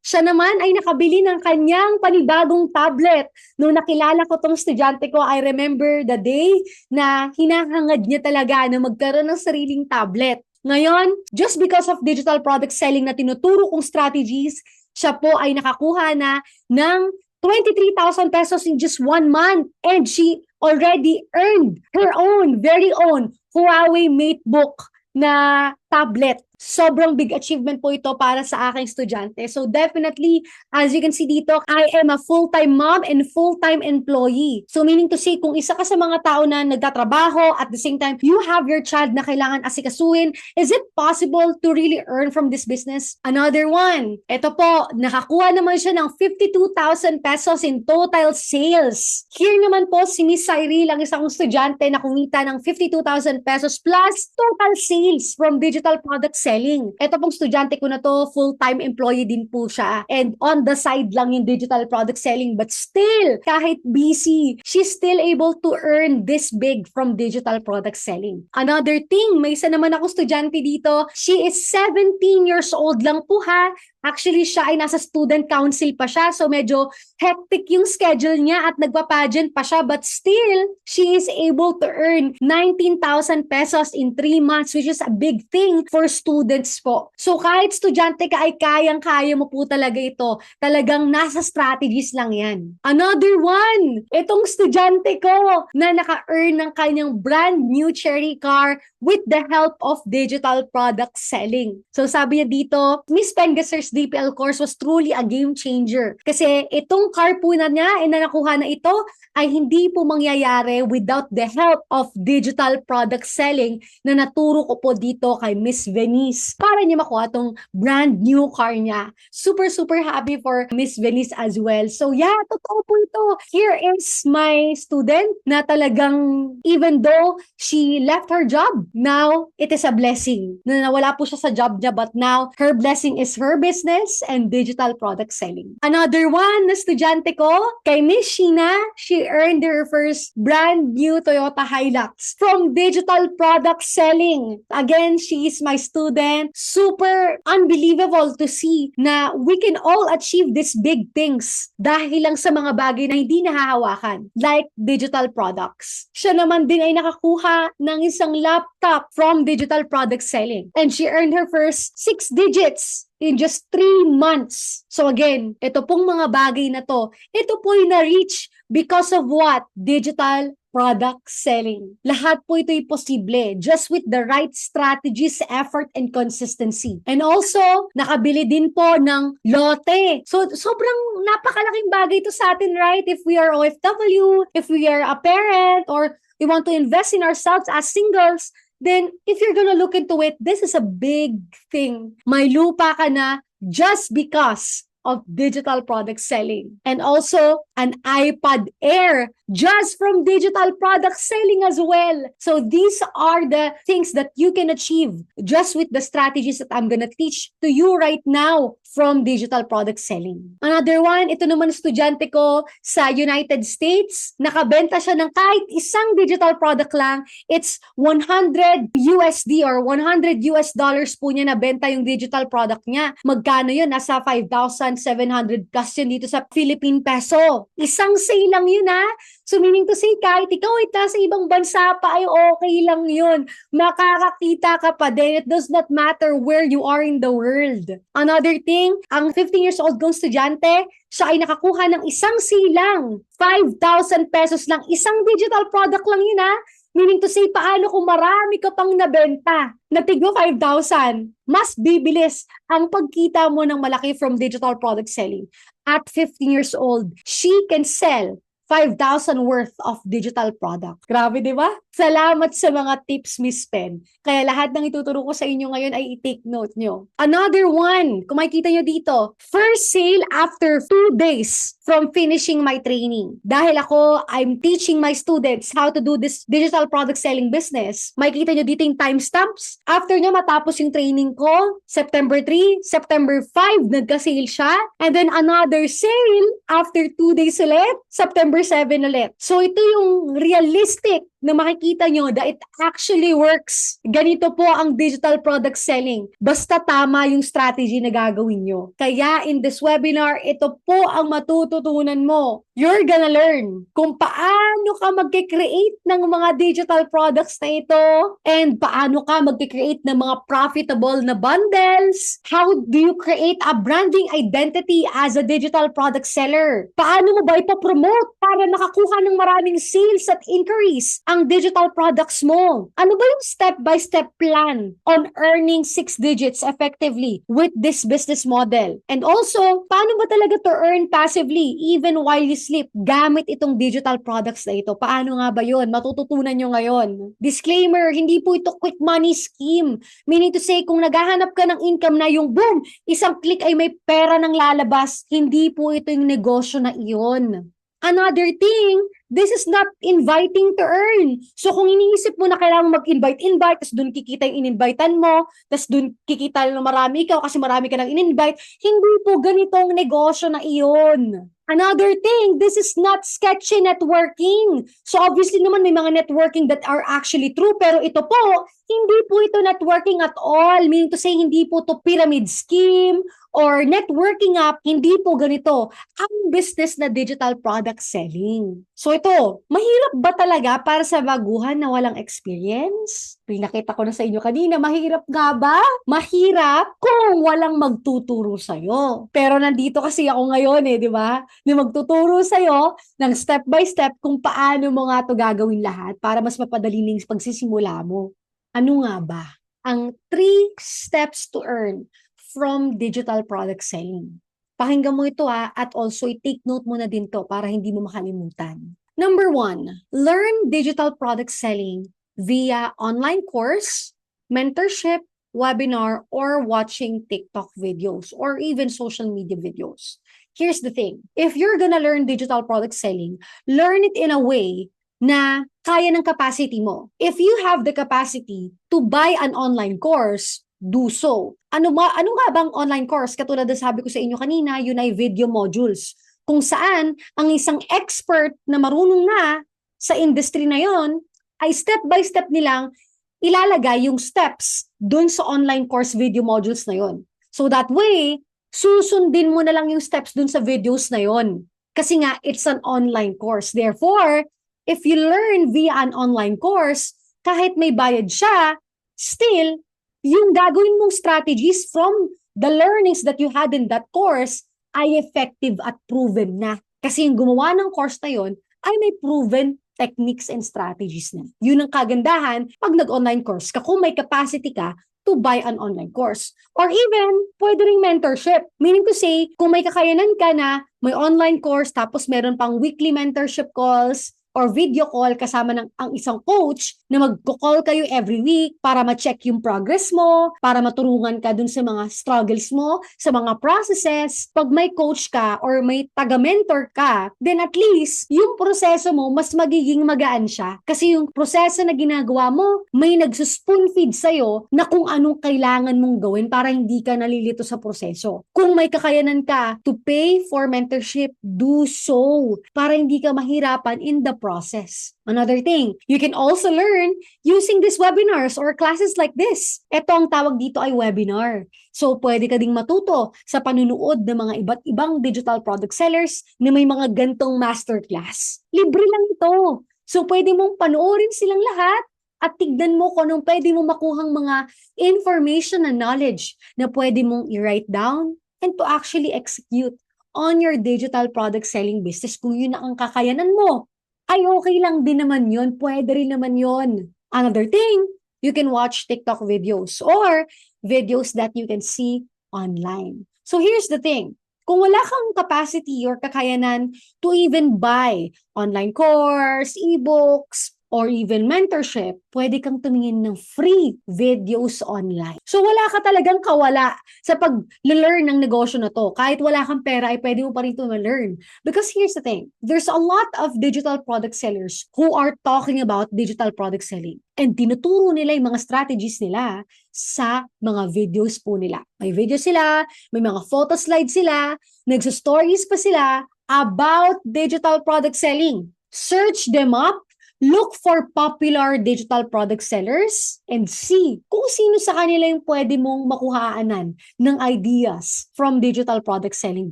siya naman ay nakabili ng kanyang panibagong tablet. Nung nakilala ko tong estudyante ko, I remember the day na hinahangad niya talaga na magkaroon ng sariling tablet. Ngayon, just because of digital product selling na tinuturo kong strategies, siya po ay nakakuha na ng 23,000 pesos in just 1 month. And she already earned her own, very own Huawei MateBook na tablet. sobrang big achievement po ito para sa aking estudyante. So definitely, as you can see dito, I am a full-time mom and full-time employee. So meaning to say, kung isa ka sa mga tao na nagtatrabaho, at the same time, you have your child na kailangan asikasuhin, is it possible to really earn from this business? Another one, ito po, nakakuha naman siya ng 52,000 pesos in total sales. Here naman po, si Miss Cyril, ang isang estudyante na kumita ng 52,000 pesos plus total sales from digital product selling. Ito pong estudyante ko na to, full-time employee din po siya. And on the side lang yung digital product selling. But still, kahit busy, she's still able to earn this big from digital product selling. Another thing, may isa naman ako estudyante dito. She is 17 years old lang po ha. Actually, siya ay nasa student council pa siya. So medyo hectic yung schedule niya at nagpa-pageant pa siya. But still, she is able to earn 19,000 pesos in 3 months, which is a big thing for students po. So kahit estudyante ka ay kayang-kaya mo po talaga ito. Talagang nasa strategies lang yan. Another one, itong estudyante ko na naka-earn ng kanyang brand new cherry car with the help of digital product selling. So sabi niya dito, Miss Pengasser's DPL course was truly a game changer. Kasi itong car po na niya na nakuha na ito ay hindi po mangyayari without the help of digital product selling na naturo ko po dito kay Miss Venice para niya makuha itong brand new car niya. Super happy for Miss Venice as well. So yeah, totoo po ito. Here is my student na talagang even though she left her job, now it is a blessing. Na nawala po siya sa job niya, but now her blessing is her business and digital product selling. Another one na estudyante ko, kay Miss Sheena, she earned her first brand new Toyota Hilux from digital product selling. Again, she is my student. Super unbelievable to see na we can all achieve these big things dahil lang sa mga bagay na hindi nahahawakan, like digital products. Siya naman din ay nakakuha ng isang laptop from digital product selling. And she earned her first 6 digits in just 3 months. So again, ito pong mga bagay na to, ito po yung na-reach because of what? Digital product selling. Lahat po ito'y posible just with the right strategies, effort, and consistency. And also, nakabili din po ng lote. So, sobrang napakalaking bagay ito sa atin, right? If we are OFW, if we are a parent, or we want to invest in ourselves as singles, then if you're gonna look into it, this is a big thing. May lupa ka na just because of digital product selling. And also, an iPad Air just from digital product selling as well. So these are the things that you can achieve just with the strategies that I'm gonna teach to you right now from digital product selling. Another one, ito naman estudyante ko sa United States. Nakabenta siya ng kahit isang digital product lang. It's 100 USD or 100 US dollars po niya nabenta yung digital product niya. Magkano yun? Nasa 5,700 plus yun dito sa Philippine peso. Isang sale lang yun ha. So meaning to say, kahit ikaw ay nasa ibang bansa pa ay okay lang yun. Makakakita ka pa din. It does not matter where you are in the world. Another thing, ang 15 years old kong estudyante, siya ay nakakuha ng isang silang. 5,000 pesos lang. Isang digital product lang yun ha. Meaning to say, paano kung marami ka pang nabenta na tigno 5,000? Mas bibilis ang pagkita mo ng malaki from digital product selling. At 15 years old, she can sell 5,000 worth of digital product. Grabe, di ba? Salamat sa mga tips, Miss Pen. Kaya lahat ng ituturo ko sa inyo ngayon ay i-take note nyo. Another one, kung makikita nyo dito, first sale after 2 days from finishing my training. Dahil ako, I'm teaching my students how to do this digital product selling business. Makikita nyo dito yung timestamps. After nyo matapos yung training ko, September 3, September 5, nagka-sale siya. And then another sale after 2 days ulit, September 7 ulit. So ito yung realistic na makikita nyo that it actually works. Ganito po ang digital product selling. Basta tama yung strategy na gagawin nyo. Kaya in this webinar, ito po ang matututunan mo. You're gonna learn kung paano ka mag-create ng mga digital products na ito and paano ka mag-create ng mga profitable na bundles. How do you create a branding identity as a digital product seller? Paano mo ba ipopromote para makakuha ng maraming sales at inquiries ang digital products mo? Ano ba yung step-by-step plan on earning 6 digits effectively with this business model? And also, paano ba talaga to earn passively even while you sleep gamit itong digital products na ito? Paano nga ba yun? Matututunan nyo ngayon. Disclaimer, hindi po ito quick money scheme. Meaning to say, kung naghahanap ka ng income na yung boom, isang click ay may pera nang lalabas, hindi po ito yung negosyo na iyon. Another thing, this is not inviting to earn. So kung iniisip mo na kailangan mag-invite, tapos doon kikita yung in-invitean mo, tapos doon kikita na marami ikaw kasi marami ka nang in-invite, hindi po ganitong negosyo na iyon. Another thing, this is not sketchy networking. So obviously naman may mga networking that are actually true, pero ito po, hindi po ito networking at all. Meaning to say, hindi po to pyramid scheme or networking app, hindi po ganito ang business na digital product selling. So ito, mahirap ba talaga para sa baguhan na walang experience? Pinakita ko na sa inyo kanina, mahirap nga ba? Mahirap kung walang magtuturo sa'yo. Pero nandito kasi ako ngayon di ba? Na magtuturo sa'yo ng step by step kung paano mo nga to gagawin lahat para mas mapadali ng pagsisimula mo. Ano nga ba ang 3 steps to earn from digital product selling? Pakinggan mo ito at also i-take note mo na din to para hindi mo makalimutan. Number 1, learn digital product selling via online course, mentorship, webinar, or watching TikTok videos or even social media videos. Here's the thing. If you're gonna learn digital product selling, learn it in a way na kaya ng capacity mo. If you have the capacity to buy an online course, do so. Ano nga bang online course? Katulad na sabi ko sa inyo kanina, yun ay video modules. Kung saan ang isang expert na marunong na sa industry na yon ay step by step nilang ilalagay yung steps dun sa online course video modules na yon. So that way, susundin mo na lang yung steps dun sa videos na yon. Kasi nga, it's an online course. Therefore, if you learn via an online course, kahit may bayad siya, still, yung gagawin mong strategies from the learnings that you had in that course ay effective at proven na. Kasi yung gumawa ng course na yon ay may proven techniques and strategies na. Yun ang kagandahan pag nag-online course ka kung may capacity ka to buy an online course. Or even, pwede ring mentorship. Meaning to say, kung may kakayanan ka na may online course tapos meron pang weekly mentorship calls, or video call kasama ng ang isang coach na magko-call kayo every week para ma-check yung progress mo, para matulungan ka dun sa mga struggles mo, sa mga processes. Pag may coach ka or may taga-mentor ka, then at least yung proseso mo mas magiging magaan siya. Kasi yung proseso na ginagawa mo, may nagsuspoon feed sa'yo na kung anong kailangan mong gawin para hindi ka nalilito sa proseso. Kung may kakayanan ka to pay for mentorship, do so para hindi ka mahirapan in the process. Another thing, you can also learn using these webinars or classes like this. Ito ang tawag dito ay webinar. So, pwede ka ding matuto sa panunood ng mga iba't ibang digital product sellers na may mga gantong masterclass. Libre lang ito. So, pwede mong panoorin silang lahat at tignan mo kung anong pwede mong makuhang mga information and knowledge na pwede mong i-write down and to actually execute on your digital product selling business kung yun na ang kakayanan mo. Ay okay lang din naman yun. Pwede rin naman yun. Another thing, you can watch TikTok videos or videos that you can see online. So here's the thing. Kung wala kang capacity or kakayanan to even buy online course, ebooks, or even mentorship, pwede kang tumingin ng free videos online. So wala ka talagang kawala sa pag-learn ng negosyo na to. Kahit wala kang pera, ay pwede mo pa rin ito ma-learn. Because here's the thing, there's a lot of digital product sellers who are talking about digital product selling. And tinuturo nila yung mga strategies nila sa mga videos po nila. May video sila, may mga photo slides sila, nagsa-stories pa sila about digital product selling. Search them up. Look for popular digital product sellers and see kung sino sa kanila yung pwede mong makuhaanan ng ideas from digital product selling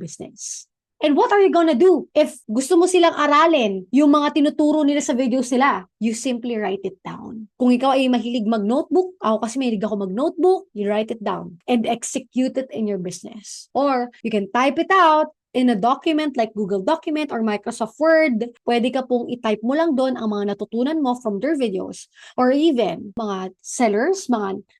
business. And what are you gonna do? If gusto mo silang aralin yung mga tinuturo nila sa videos nila, you simply write it down. Kung ikaw ay mahilig mag-notebook, ako kasi mahilig ako mag-notebook, you write it down and execute it in your business. Or you can type it out in a document like Google Document or Microsoft Word. Pwede ka pong i-type mo lang doon ang mga natutunan mo from their videos. Or even, mga sellers,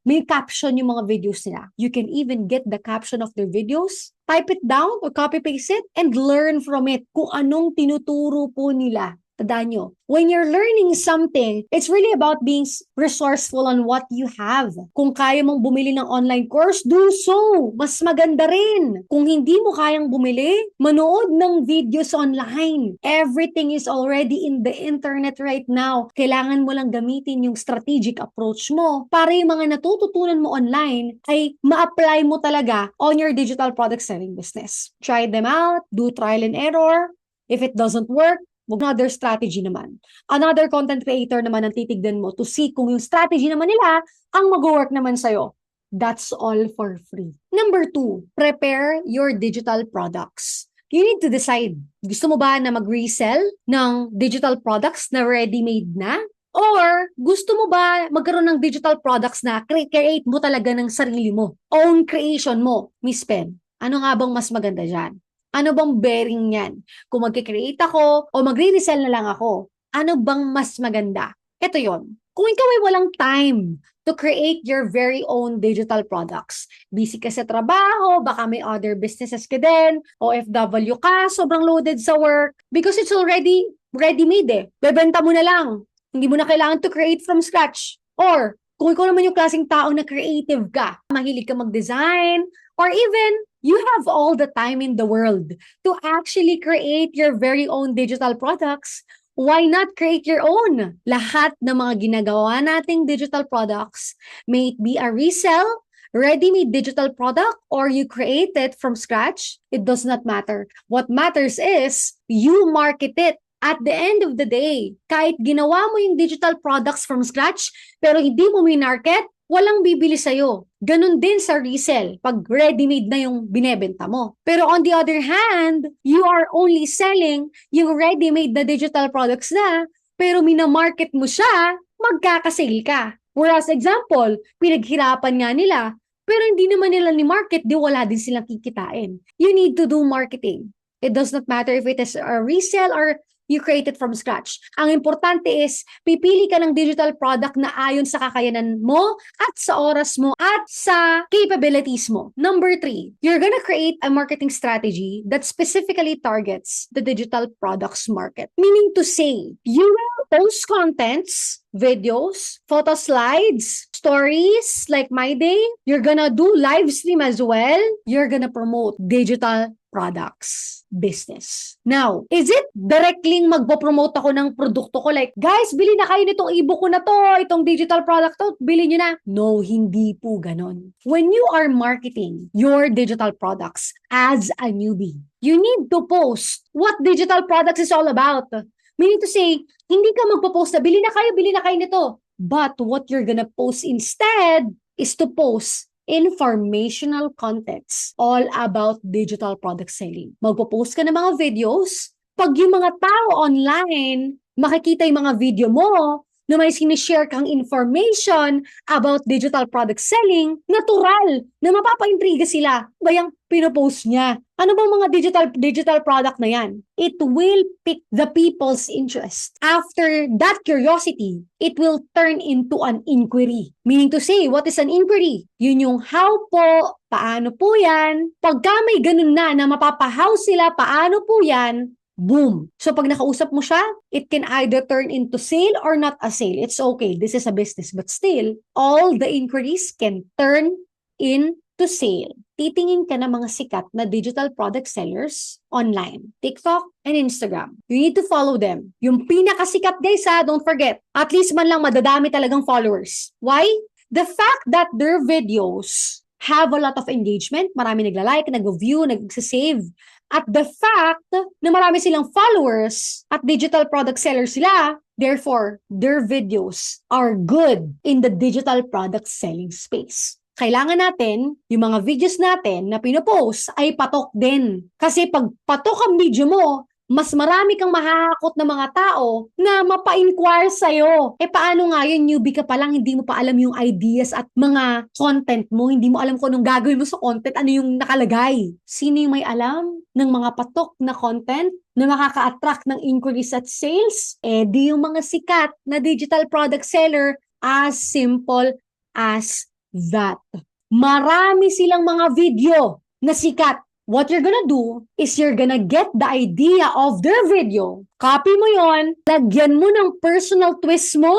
may caption yung mga videos nila. You can even get the caption of their videos, type it down or copy-paste it, and learn from it kung anong tinuturo po nila. Tandaan nyo, when you're learning something, it's really about being resourceful on what you have. Kung kaya mong bumili ng online course, do so. Mas maganda rin. Kung hindi mo kayang bumili, manood ng videos online. Everything is already in the internet right now. Kailangan mo lang gamitin yung strategic approach mo para yung mga natututunan mo online ay ma-apply mo talaga on your digital product selling business. Try them out, do trial and error. If it doesn't work, another strategy naman. Another content creator naman ang titignan mo to see kung yung strategy naman nila ang mag-work naman sa'yo. That's all for free. Number 2, prepare your digital products. You need to decide. Gusto mo ba na mag-resell ng digital products na ready-made na? Or gusto mo ba magkaroon ng digital products na create mo talaga ng sarili mo? Own creation mo, Miss Pen. Ano nga bang mas maganda dyan? Ano bang bearing yan? Kung mag-create ako o magre-resell na lang ako, ano bang mas maganda? Ito yon. Kung ikaw ay walang time to create your very own digital products, busy ka sa trabaho, baka may other businesses ka din, OFW ka, sobrang loaded sa work, because it's already ready-made eh. Bebenta mo na lang. Hindi mo na kailangan to create from scratch. Or, kung ikaw naman yung klaseng tao na creative ka, mahilig ka mag-design, or even, you have all the time in the world to actually create your very own digital products. Why not create your own? Lahat ng mga ginagawa nating digital products, may it be a resell, ready-made digital product, or you create it from scratch, it does not matter. What matters is you market it. At the end of the day, kahit ginawa mo yung digital products from scratch, pero hindi mo minarket, walang bibili sa'yo. Ganun din sa resell, pag ready-made na yung binebenta mo. Pero on the other hand, you are only selling yung ready-made na digital products na, pero minamarket mo siya, magkakasale ka. Whereas example, pinaghirapan nga nila, pero hindi naman nila ni market, di wala din silang kikitain. You need to do marketing. It does not matter if it is a resell or you create it from scratch. Ang importante is, pipili ka ng digital product na ayon sa kakayanan mo at sa oras mo at sa capabilities mo. Number 3, you're gonna create a marketing strategy that specifically targets the digital products market. Meaning to say, you will post contents, videos, photo slides, stories like My Day. You're gonna do live stream as well. You're gonna promote digital products business. Now, is it directly magpo-promote ako ng produkto ko? Like, guys, bili na kayo nitong ebook ko na to, itong digital product to, bili nyo na. No, hindi po ganon. When you are marketing your digital products as a newbie, you need to post what digital products is all about. Meaning to say, hindi ka magpo-post na bili na kayo nito. But what you're gonna post instead is to post informational contents all about digital product selling. Magpo-post ka ng mga videos. Pag yung mga tao online, makikita yung mga video mo na may sinishare kang information about digital product selling, natural na mapapaintriga sila. Bayang pinopost niya. Ano bang mga digital product na yan? It will pick the people's interest. After that curiosity, it will turn into an inquiry. Meaning to say, what is an inquiry? Yun yung how po, paano po yan? Pagka may ganun na mapapahow sila, paano po yan? Boom. So pag nakausap mo siya, it can either turn into sale or not a sale. It's okay. This is a business. But still, all the inquiries can turn into sale. Titingin ka ng mga sikat na digital product sellers online. TikTok and Instagram. You need to follow them. Yung pinakasikat guys don't forget. At least man lang madadami talagang followers. Why? The fact that their videos have a lot of engagement, marami nagla-like, nag-view, nag-save. At the fact na marami silang followers at digital product sellers sila, therefore, their videos are good in the digital product selling space. Kailangan natin, yung mga videos natin na pinopost ay patok din. Kasi pag patok ang video mo, mas marami kang mahahakot na mga tao na mapa-inquire sa'yo. Paano nga yun, newbie ka pa lang, hindi mo pa alam yung ideas at mga content mo, hindi mo alam kung anong gagawin mo sa content, ano yung nakalagay. Sino yung may alam ng mga patok na content na makaka-attract ng inquiries at sales? Di yung mga sikat na digital product seller. As simple as that. Marami silang mga video na sikat. What you're gonna do is you're gonna get the idea of their video, copy mo yon, lagyan mo ng personal twist mo,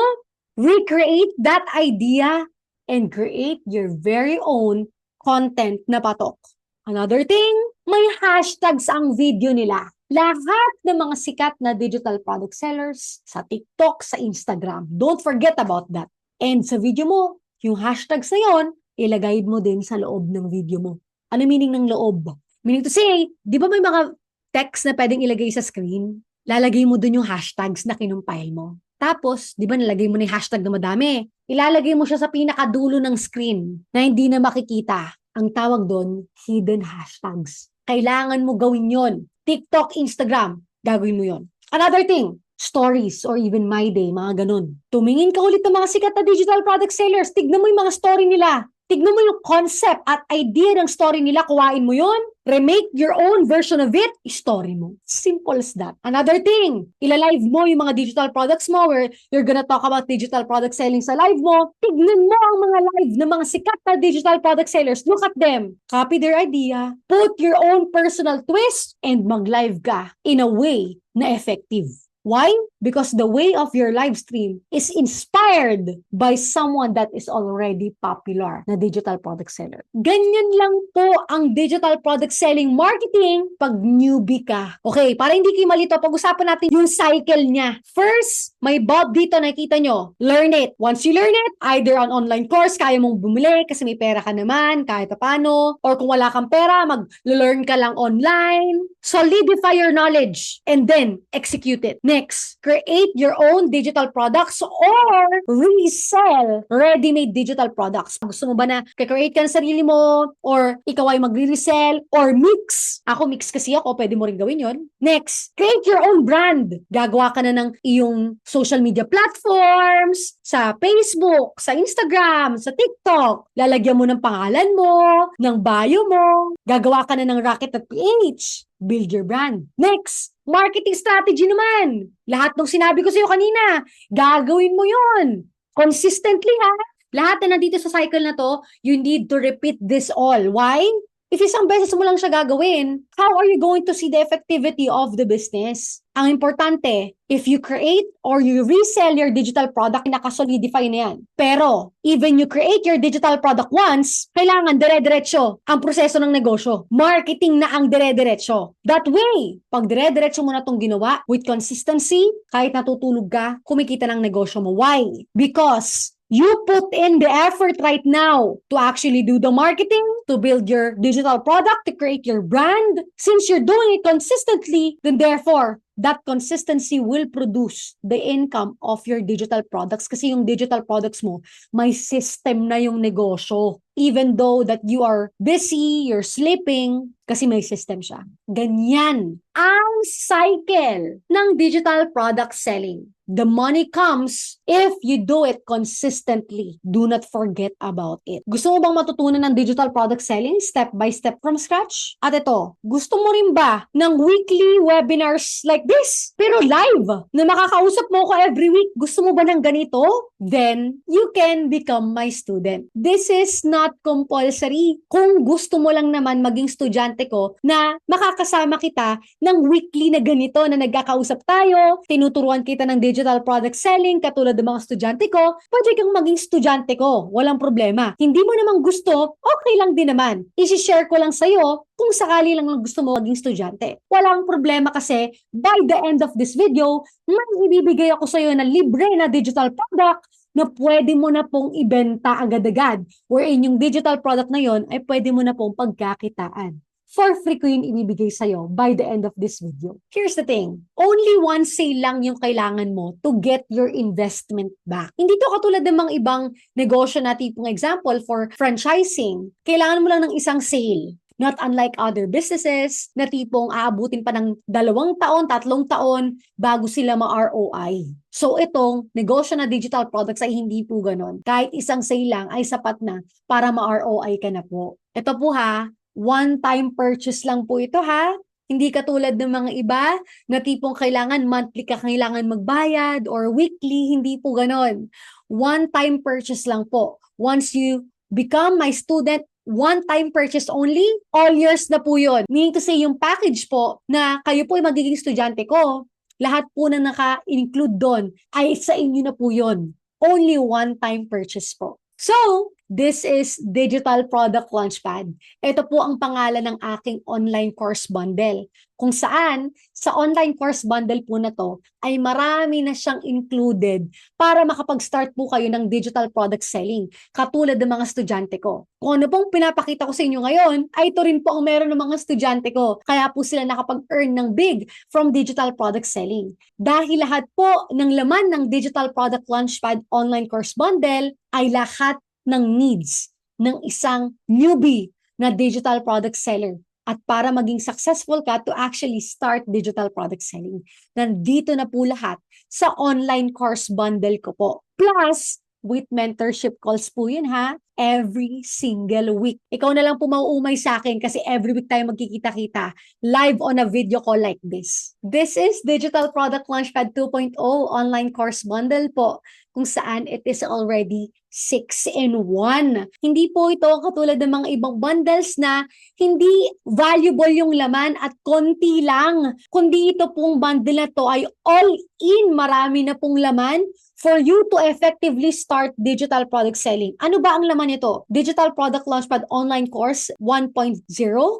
recreate that idea, and create your very own content na patok. Another thing, may hashtags ang video nila. Lahat ng mga sikat na digital product sellers sa TikTok, sa Instagram, don't forget about that. And sa video mo, yung hashtags na yon, ilagay mo din sa loob ng video mo. Ano meaning ng loob? Meaning to say, di ba may mga text na pwedeng ilagay sa screen? Lalagay mo dun yung hashtags na kinumpile mo. Tapos, di ba nalagay mo na yung hashtag na madami? Ilalagay mo siya sa pinakadulo ng screen na hindi na makikita. Ang tawag doon, hidden hashtags. Kailangan mo gawin yon. TikTok, Instagram, gagawin mo yon. Another thing, stories or even My Day, mga ganun. Tumingin ka ulit ng mga sikat na digital product sellers. Tignan mo yung mga story nila. Tignan mo yung concept at idea ng story nila, kuhain mo yun, remake your own version of it, story mo. Simple as that. Another thing, ilalive mo yung mga digital products mo where you're gonna talk about digital product selling sa live mo. Tignan mo ang mga live ng mga sikat na digital product sellers. Look at them. Copy their idea, put your own personal twist, and mag-live ka in a way na effective. Why? Because the way of your live stream is inspired by someone that is already popular na digital product seller. Ganyan lang po ang digital product selling marketing pag newbie ka. Okay, para hindi kayo malito, pag-usapan natin yung cycle niya. First, may bulb dito, nakikita nyo. Learn it. Once you learn it, either on online course, kaya mong bumili kasi may pera ka naman, kahit paano. Or kung wala kang pera, mag-learn ka lang online. Solidify your knowledge and then execute it. Next, create your own digital products or resell ready-made digital products. Gusto mo ba na create ka ng sarili mo or ikaw ay magre-resell or mix? Ako mix kasi ako, pwede mo rin gawin yon. Next, create your own brand. Gagawa ka na ng iyong social media platforms, sa Facebook, sa Instagram, sa TikTok. Lalagyan mo ng pangalan mo, ng bio mo. Gagawa ka na ng Rocket.ph. Build your brand. Next, marketing strategy naman. Lahat ng sinabi ko sa iyo kanina, gagawin mo yun. Consistently ha. Lahat na nandito sa cycle na to, you need to repeat this all. Why? If isang beses mo lang siya gagawin, how are you going to see the effectivity of the business? Ang importante, if you create or you resell your digital product, nakasolidify na yan. Pero, even you create your digital product once, kailangan dire-diretso ang proseso ng negosyo. Marketing na ang dire-diretso. That way, pag dire-diretso mo na itong ginawa, with consistency, kahit natutulog ka, kumikita ng negosyo mo. Why? Because you put in the effort right now to actually do the marketing, to build your digital product, to create your brand. Since you're doing it consistently, then therefore, that consistency will produce the income of your digital products kasi yung digital products mo, may system na yung negosyo. Even though that you are busy, you're sleeping, kasi may system siya. Ganyan ang cycle ng digital product selling. The money comes if you do it consistently. Do not forget about it. Gusto mo bang matutunan ng digital product selling step by step from scratch? At ito, gusto mo rin ba ng weekly webinars like this? Pero live, na makakausap mo ko every week. Gusto mo ba ng ganito? Then, you can become my student. This is not compulsory. Kung gusto mo lang naman maging estudyante ko na makakasama kita ng weekly na ganito na nagkakausap tayo, tinuturuan kita ng digital product selling katulad ng mga estudyante ko, pwede kang maging estudyante ko. Walang problema. Hindi mo namang gusto, okay lang din naman. I-share ko lang sa'yo kung sakali lang gusto mo maging estudyante. Walang problema kasi by the end of this video, may ibibigay ako sa'yo na libre na digital product na pwede mo na pong ibenta agad-agad. Wherein yung digital product na yon ay pwede mo na pong pagkakitaan. For free ko yung ibibigay sa'yo by the end of this video. Here's the thing. Only one sale lang yung kailangan mo to get your investment back. Hindi to katulad ng mga ibang negosyo na tipong example for franchising. Kailangan mo lang ng isang sale. Not unlike other businesses na tipong aabutin pa ng 2 taon, 3 taon bago sila ma-ROI. So itong negosyo na digital products ay hindi po ganon. Kahit isang sale lang ay sapat na para ma-ROI ka na po. Ito po ha, one-time purchase lang po ito ha. Hindi katulad ng mga iba na tipong kailangan monthly ka kailangan magbayad or weekly, hindi po ganon. One-time purchase lang po. Once you become my student, one-time purchase only, all years na po yun. Meaning to say, yung package po na kayo po ay magiging estudyante ko, lahat po na naka-include doon ay sa inyo na po yun. Only one-time purchase po. So, this is Digital Product Launchpad. Ito po ang pangalan ng aking online course bundle. Kung saan, sa online course bundle po na to, ay marami na siyang included para makapag-start po kayo ng digital product selling, katulad ng mga estudyante ko. Kung ano pong pinapakita ko sa inyo ngayon, ay ito rin po ang meron ng mga estudyante ko. Kaya po sila nakapag-earn ng big from digital product selling. Dahil lahat po ng laman ng Digital Product Launchpad online course bundle ay lahat ng needs ng isang newbie na digital product seller. At para maging successful ka to actually start digital product selling. Nandito na po lahat sa online course bundle ko po. Plus, with mentorship calls po yun ha. Every single week. Ikaw na lang po mauumay sa akin kasi every week tayo magkikita-kita live on a video call like this. This is Digital Product Launchpad 2.0 online course bundle po kung saan it is already 6-in-1. Hindi po ito katulad ng mga ibang bundles na hindi valuable yung laman at konti lang. Kundi ito pong bundle na to ay all-in, marami na pong laman for you to effectively start digital product selling. Ano ba ang laman nito? Digital Product Launchpad Online Course 1.0,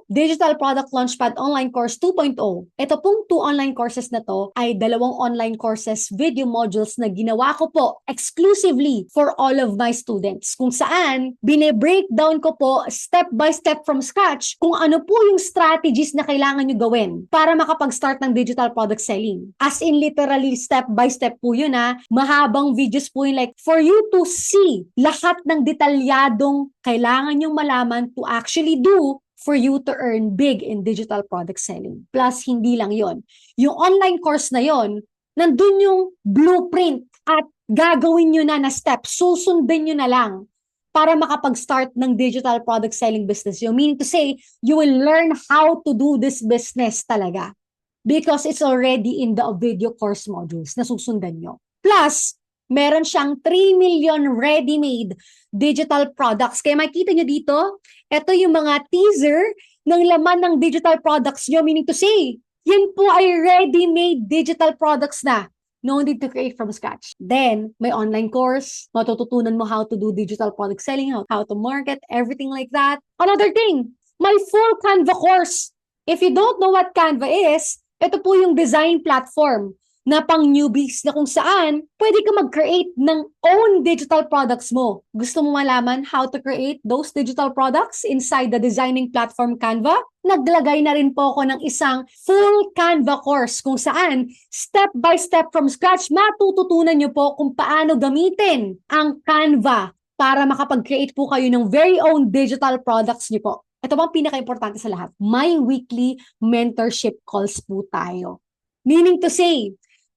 Digital Product Launchpad Online Course 2.0. Ito pong 2 online courses na to ay 2 online courses video modules na ginawa ko po exclusively for all of my students. Kung saan, bine-breakdown ko po step by step from scratch kung ano po yung strategies na kailangan nyo gawin para makapag-start ng digital product selling. As in literally step by step po yun ha. Mahabang videos po yun like for you to see lahat ng detalyadong kailangan nyong malaman to actually do for you to earn big in digital product selling. Plus, hindi lang yon. Yung online course na yon, nandun yung blueprint at gagawin nyo na steps, susundin nyo na lang para makapag-start ng digital product selling business. You meaning to say, you will learn how to do this business talaga because it's already in the video course modules na susundan nyo. Plus, meron siyang 3 million ready-made digital products. Kaya makikita nyo dito, ito yung mga teaser ng laman ng digital products nyo. Meaning to say, yan po ay ready-made digital products na. No need to create from scratch. Then, may online course. Matututunan mo how to do digital product selling, how to market, everything like that. Another thing, my full Canva course. If you don't know what Canva is, ito po yung design platform na pang newbies na kung saan pwede ka mag-create ng own digital products mo. Gusto mo malaman how to create those digital products inside the designing platform Canva? Naglagay na rin po ako ng isang full Canva course kung saan step by step from scratch matututunan nyo po kung paano gamitin ang Canva para makapag-create po kayo ng very own digital products nyo po. Ito bang pinaka-importante sa lahat? May weekly mentorship calls po tayo. Meaning to say,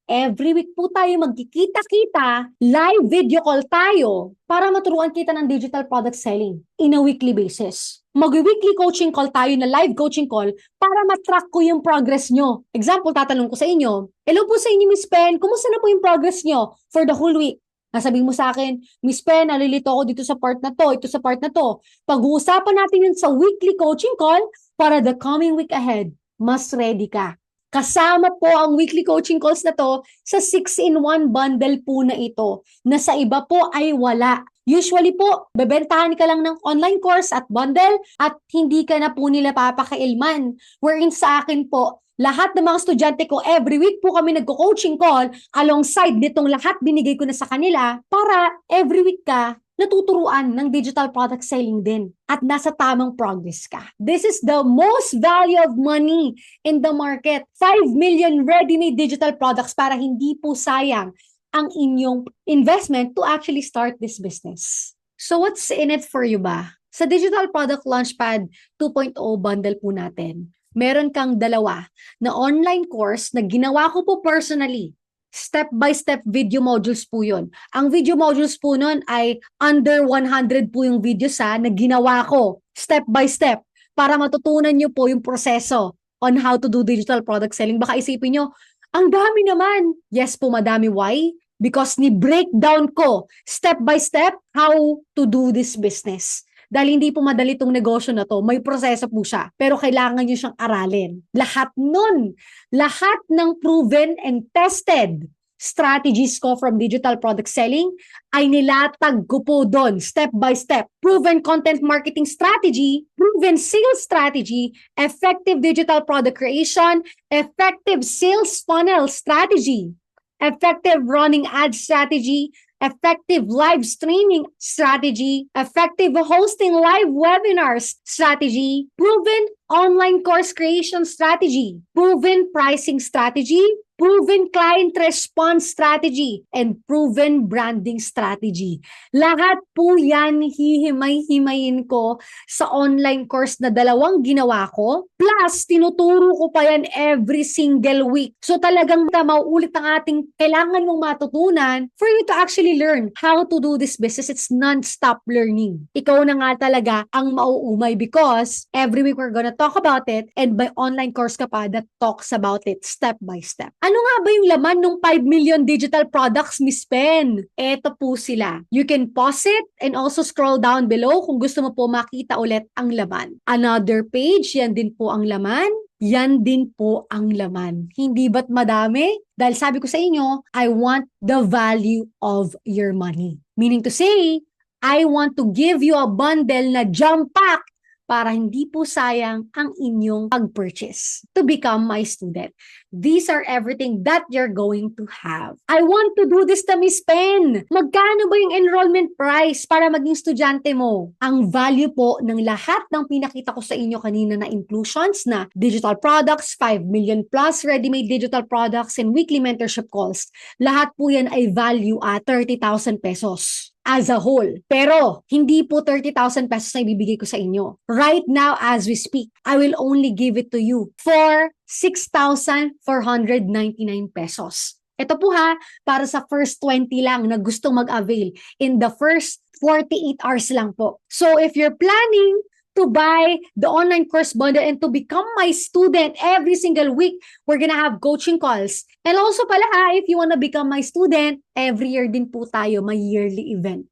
every week po tayo magkikita-kita, live video call tayo para maturuan kita ng digital product selling in a weekly basis. Mag-weekly coaching call tayo na live coaching call para matrack ko yung progress nyo. Example, tatanong ko sa inyo, hello po sa inyo Miss Pen, kumusta na po yung progress nyo for the whole week? Nasabihin mo sa akin, Miss Pen, nalilito ako dito sa part na to, ito sa part na to. Pag-uusapan natin yun sa weekly coaching call para the coming week ahead, mas ready ka. Kasama po ang weekly coaching calls na to sa 6-in-1 bundle po na ito na sa iba po ay wala. Usually po, bebentahan ka lang ng online course at bundle at hindi ka na po nila papakailman. Wherein sa akin po, lahat ng mga estudyante ko, every week po kami nagko-coaching call alongside nitong lahat binigay ko na sa kanila para every week ka natuturuan ng digital product selling din at nasa tamang progress ka. This is the most value of money in the market. 5 million ready-made digital products para hindi po sayang ang inyong investment to actually start this business. So what's in it for you ba? Sa Digital Product Launchpad 2.0 bundle po natin, meron kang dalawa na online course na ginawa ko po personally. Step-by-step video modules po yun. Ang video modules po nun ay under 100 po yung videos na ginawa ko step-by-step para matutunan nyo po yung proseso on how to do digital product selling. Baka isipin nyo, ang dami naman. Yes po, madami. Why? Because ni-breakdown ko step-by-step how to do this business. Dahil hindi po madali itong negosyo na to, may proseso po siya. Pero kailangan nyo siyang aralin. Lahat nun, lahat ng proven and tested strategies ko from digital product selling ay nilatag ko po doon, step by step. Proven content marketing strategy, proven sales strategy, effective digital product creation, effective sales funnel strategy, effective running ad strategy, effective live streaming strategy, effective hosting live webinars strategy, proven online course creation strategy, proven pricing strategy, proven client response strategy, and proven branding strategy. Lahat po yan hihimay-himayin ko sa online course na dalawang ginawa ko. Plus, tinuturo ko pa yan every single week. So talagang mauulit ang ating kailangan mong matutunan for you to actually learn how to do this business. It's non-stop learning. Ikaw na nga talaga ang mauumay because every week we're gonna talk about it and by online course ka pa that talks about it step by step. Ano nga ba yung laman ng 5 million digital products, Miss Pen? Eto po sila. You can pause it and also scroll down below kung gusto mo po makita ulit ang laman. Another page, yan din po ang laman. Yan din po ang laman. Hindi ba't madami? Dahil sabi ko sa inyo, I want the value of your money. Meaning to say, I want to give you a bundle na jam-pack para hindi po sayang ang inyong pag-purchase to become my student. These are everything that you're going to have. I want to do this to Miss Pen. Magkano ba yung enrollment price para maging estudyante mo? Ang value po ng lahat ng pinakita ko sa inyo kanina na inclusions na digital products, 5 million plus ready-made digital products, and weekly mentorship calls. Lahat po yan ay value at 30,000 pesos. As a whole. Pero, hindi po 30,000 pesos na ibibigay ko sa inyo. Right now, as we speak, I will only give it to you for 6,499 pesos. Ito po ha, para sa first 20 lang na gustong mag-avail in the first 48 hours lang po. So, if you're planning to buy the online course bundle and to become my student every single week, we're gonna have coaching calls. And also pala if you wanna become my student, every year din po tayo may yearly event.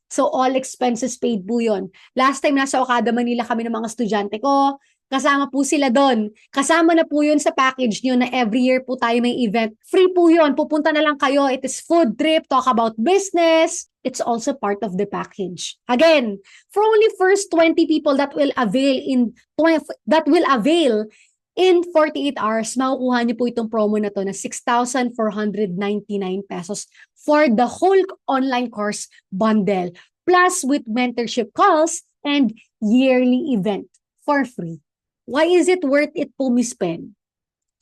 So all expenses paid po yun. Last time nasa Okada Manila kami ng mga estudyante ko, kasama po sila doon. Kasama na po yun sa package nyo na every year po tayo may event. Free po yun. Pupunta na lang kayo. It is food trip, talk about business. It's also part of the package. Again, for only first 20 people that will avail in 48 hours, makukuha niyo po itong promo na to na 6,499 pesos for the whole online course bundle. Plus with mentorship calls and yearly event for free. Why is it worth it po, Miss Pen?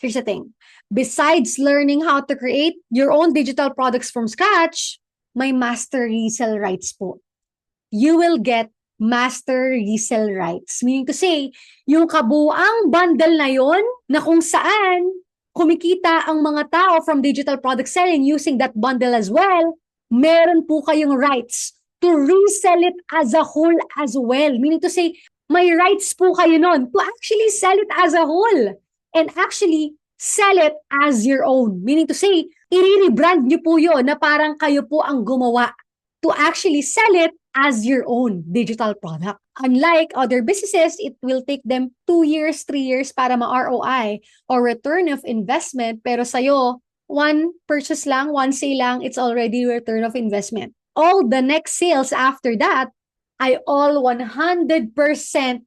Here's the thing. Besides learning how to create your own digital products from scratch, may master resale rights po. You will get master resale rights. Meaning to say, yung kabuang bundle na yon na kung saan kumikita ang mga tao from digital product selling using that bundle as well, meron po kayong rights to resell it as a whole as well. Meaning to say, may rights po kayo nun to actually sell it as a whole and actually sell it as your own. Meaning to say, i-rebrand nyo po yun na parang kayo po ang gumawa to actually sell it as your own digital product. Unlike other businesses, it will take them 2 years, 3 years para ma-ROI or return of investment. Pero sa'yo, one purchase lang, one sale lang, it's already return of investment. All the next sales after that, ay all 100%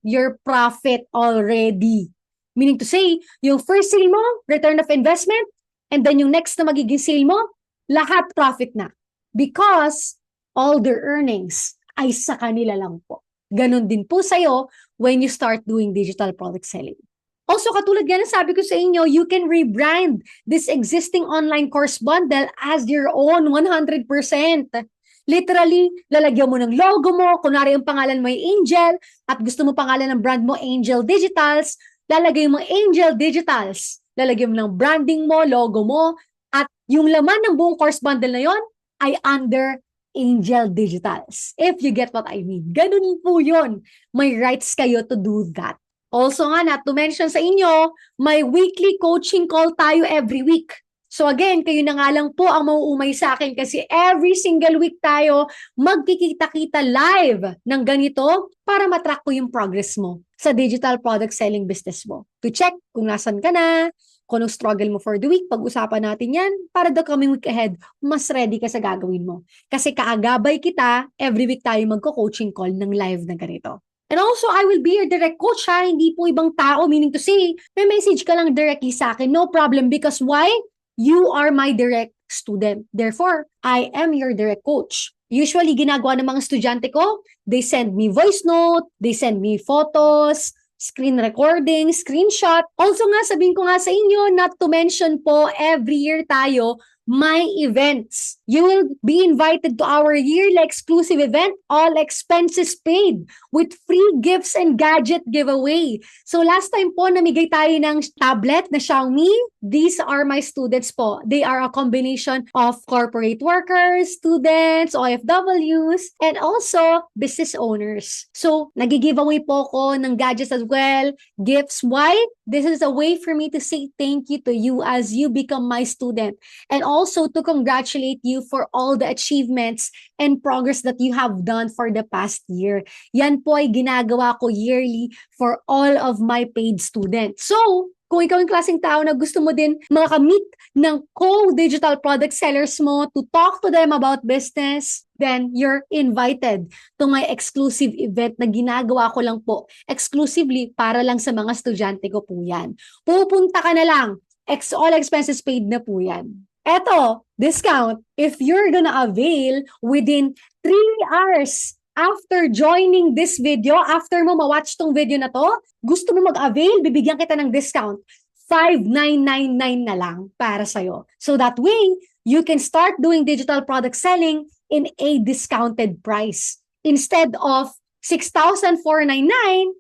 your profit already. Meaning to say, yung first sale mo, return of investment, and then yung next na magiging sale mo, lahat profit na. Because all their earnings ay sa kanila lang po. Ganon din po sa'yo when you start doing digital product selling. Also, katulad nga na sabi ko sa inyo, you can rebrand this existing online course bundle as your own 100%. Literally, lalagyan mo ng logo mo, kunwari yung pangalan mo ay Angel, at gusto mo pangalan ng brand mo Angel Digitals, lalagay mo Angel Digitals. Lalagyan mo ng branding mo, logo mo, at yung laman ng buong course bundle na yon ay under Angel Digitals. If you get what I mean. Ganun po yun. May rights kayo to do that. Also nga, not to mention sa inyo, may weekly coaching call tayo every week. So again, kayo na nga lang po ang mauumay sa akin kasi every single week tayo magkikita-kita live ng ganito para matrack ko yung progress mo sa digital product selling business mo. To check kung nasan ka na, kung anong struggle mo for the week, pag-usapan natin yan para the coming week ahead, mas ready ka sa gagawin mo. Kasi kaagabay kita, every week tayo magko-coaching call ng live na ganito. And also, I will be your direct coach ha, hindi po ibang tao, meaning to say, may message ka lang directly sa akin, no problem, because why? You are my direct student. Therefore, I am your direct coach. Usually, ginagawa ng mga estudyante ko, they send me voice note, they send me photos, screen recording, screenshot. Also nga, sabihin ko nga sa inyo, not to mention po, every year tayo, my events. You will be invited to our yearly exclusive event, all expenses paid, with free gifts and gadget giveaway. So last time po, namigay tayo ng tablet na Xiaomi. These are my students po. They are a combination of corporate workers, students, OFWs, and also business owners. So nag-giveaway po ko ng gadgets as well, gifts. Why? This is a way for me to say thank you to you as you become my student. And also to congratulate you for all the achievements and progress that you have done for the past year. Yan po ay ginagawa ko yearly for all of my paid students. So, kung ikaw yung klaseng tao na gusto mo din makameet ng co-digital product sellers mo to talk to them about business, then you're invited to my exclusive event na ginagawa ko lang po exclusively para lang sa mga estudyante ko po yan. Pupunta ka na lang. All expenses paid na po yan. Eto, discount if you're gonna avail within 3 hours after joining this video, after mo ma-watch tong video na to, gusto mo mag-avail, bibigyan kita ng discount. 5,999 na lang para sa'yo. So that way, you can start doing digital product selling in a discounted price. Instead of 6,499,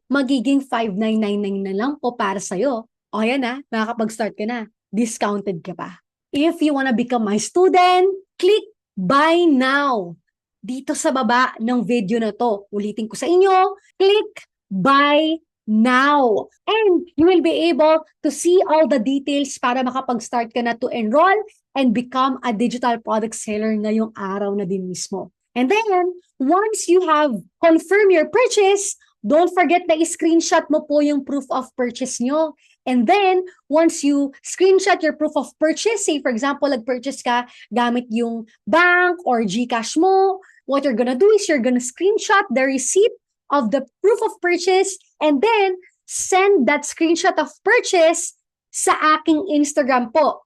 magiging 5,999 na lang po para sa'yo. O yan na, makakapag-start ka na. Discounted ka pa. If you wanna become my student, click buy now. Dito sa baba ng video na to. Ulitin ko sa inyo, click buy now. And you will be able to see all the details para makapag-start ka na to enroll and become a digital product seller ngayong araw na din mismo. And then, once you have confirmed your purchase, don't forget na i-screenshot mo po yung proof of purchase nyo. And then, once you screenshot your proof of purchase, say for example, nag-purchase ka gamit yung bank or GCash mo, what you're gonna do is you're gonna screenshot the receipt of the proof of purchase and then send that screenshot of purchase sa aking Instagram po,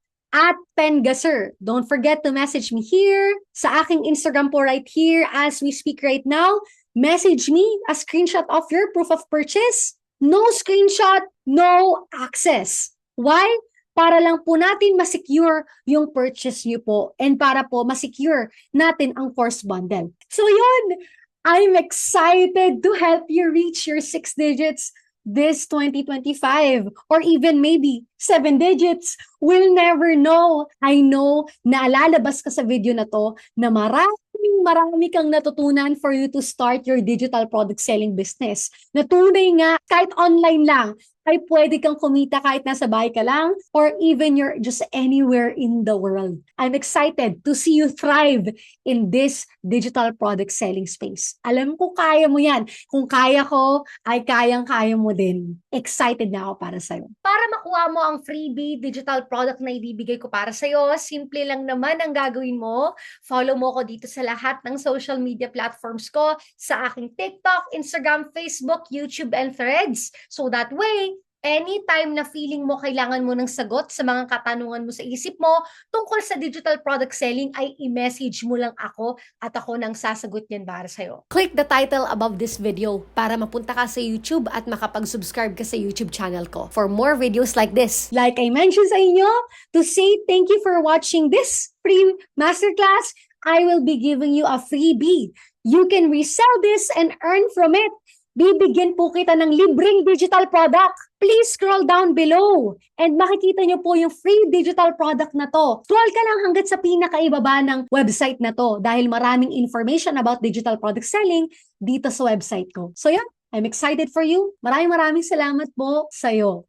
@pengasir. Don't forget to message me here, sa aking Instagram po right here as we speak right now. Message me a screenshot of your proof of purchase. No screenshot, no access. Why? Para lang po natin masecure yung purchase nyo po and para po masecure natin ang course bundle. So yun, I'm excited to help you reach your 6 digits this 2025 or even maybe 7 digits. We'll never know. I know na lalabas ka sa video na to na marami kang natutunan for you to start your digital product selling business. Na tunay nga, kahit online lang, ay pwede kang kumita kahit nasa bahay ka lang or even you're just anywhere in the world. I'm excited to see you thrive in this digital product selling space. Alam ko kaya mo yan. Kung kaya ko, ay kayang-kaya mo din. Excited na ako para sa'yo. Para makuha mo ang freebie digital product na ibibigay ko para sa'yo, simple lang naman ang gagawin mo. Follow mo ko dito sa lahat ng social media platforms ko, sa aking TikTok, Instagram, Facebook, YouTube, and Threads. So that way, anytime na feeling mo kailangan mo ng sagot sa mga katanungan mo sa isip mo tungkol sa digital product selling ay i-message mo lang ako at ako nang sasagot niyan para sa'yo. Click the title above this video para mapunta ka sa YouTube at makapag-subscribe ka sa YouTube channel ko for more videos like this. Like I mentioned sa inyo, to say thank you for watching this free masterclass, I will be giving you a freebie. You can resell this and earn from it. Bibigyan po kita ng libreng digital product. Please scroll down below and makikita nyo po yung free digital product na to. Scroll ka lang hanggat sa pinakaibaba ng website na to dahil maraming information about digital product selling dito sa website ko. So yun, I'm excited for you. Maraming salamat po sa'yo.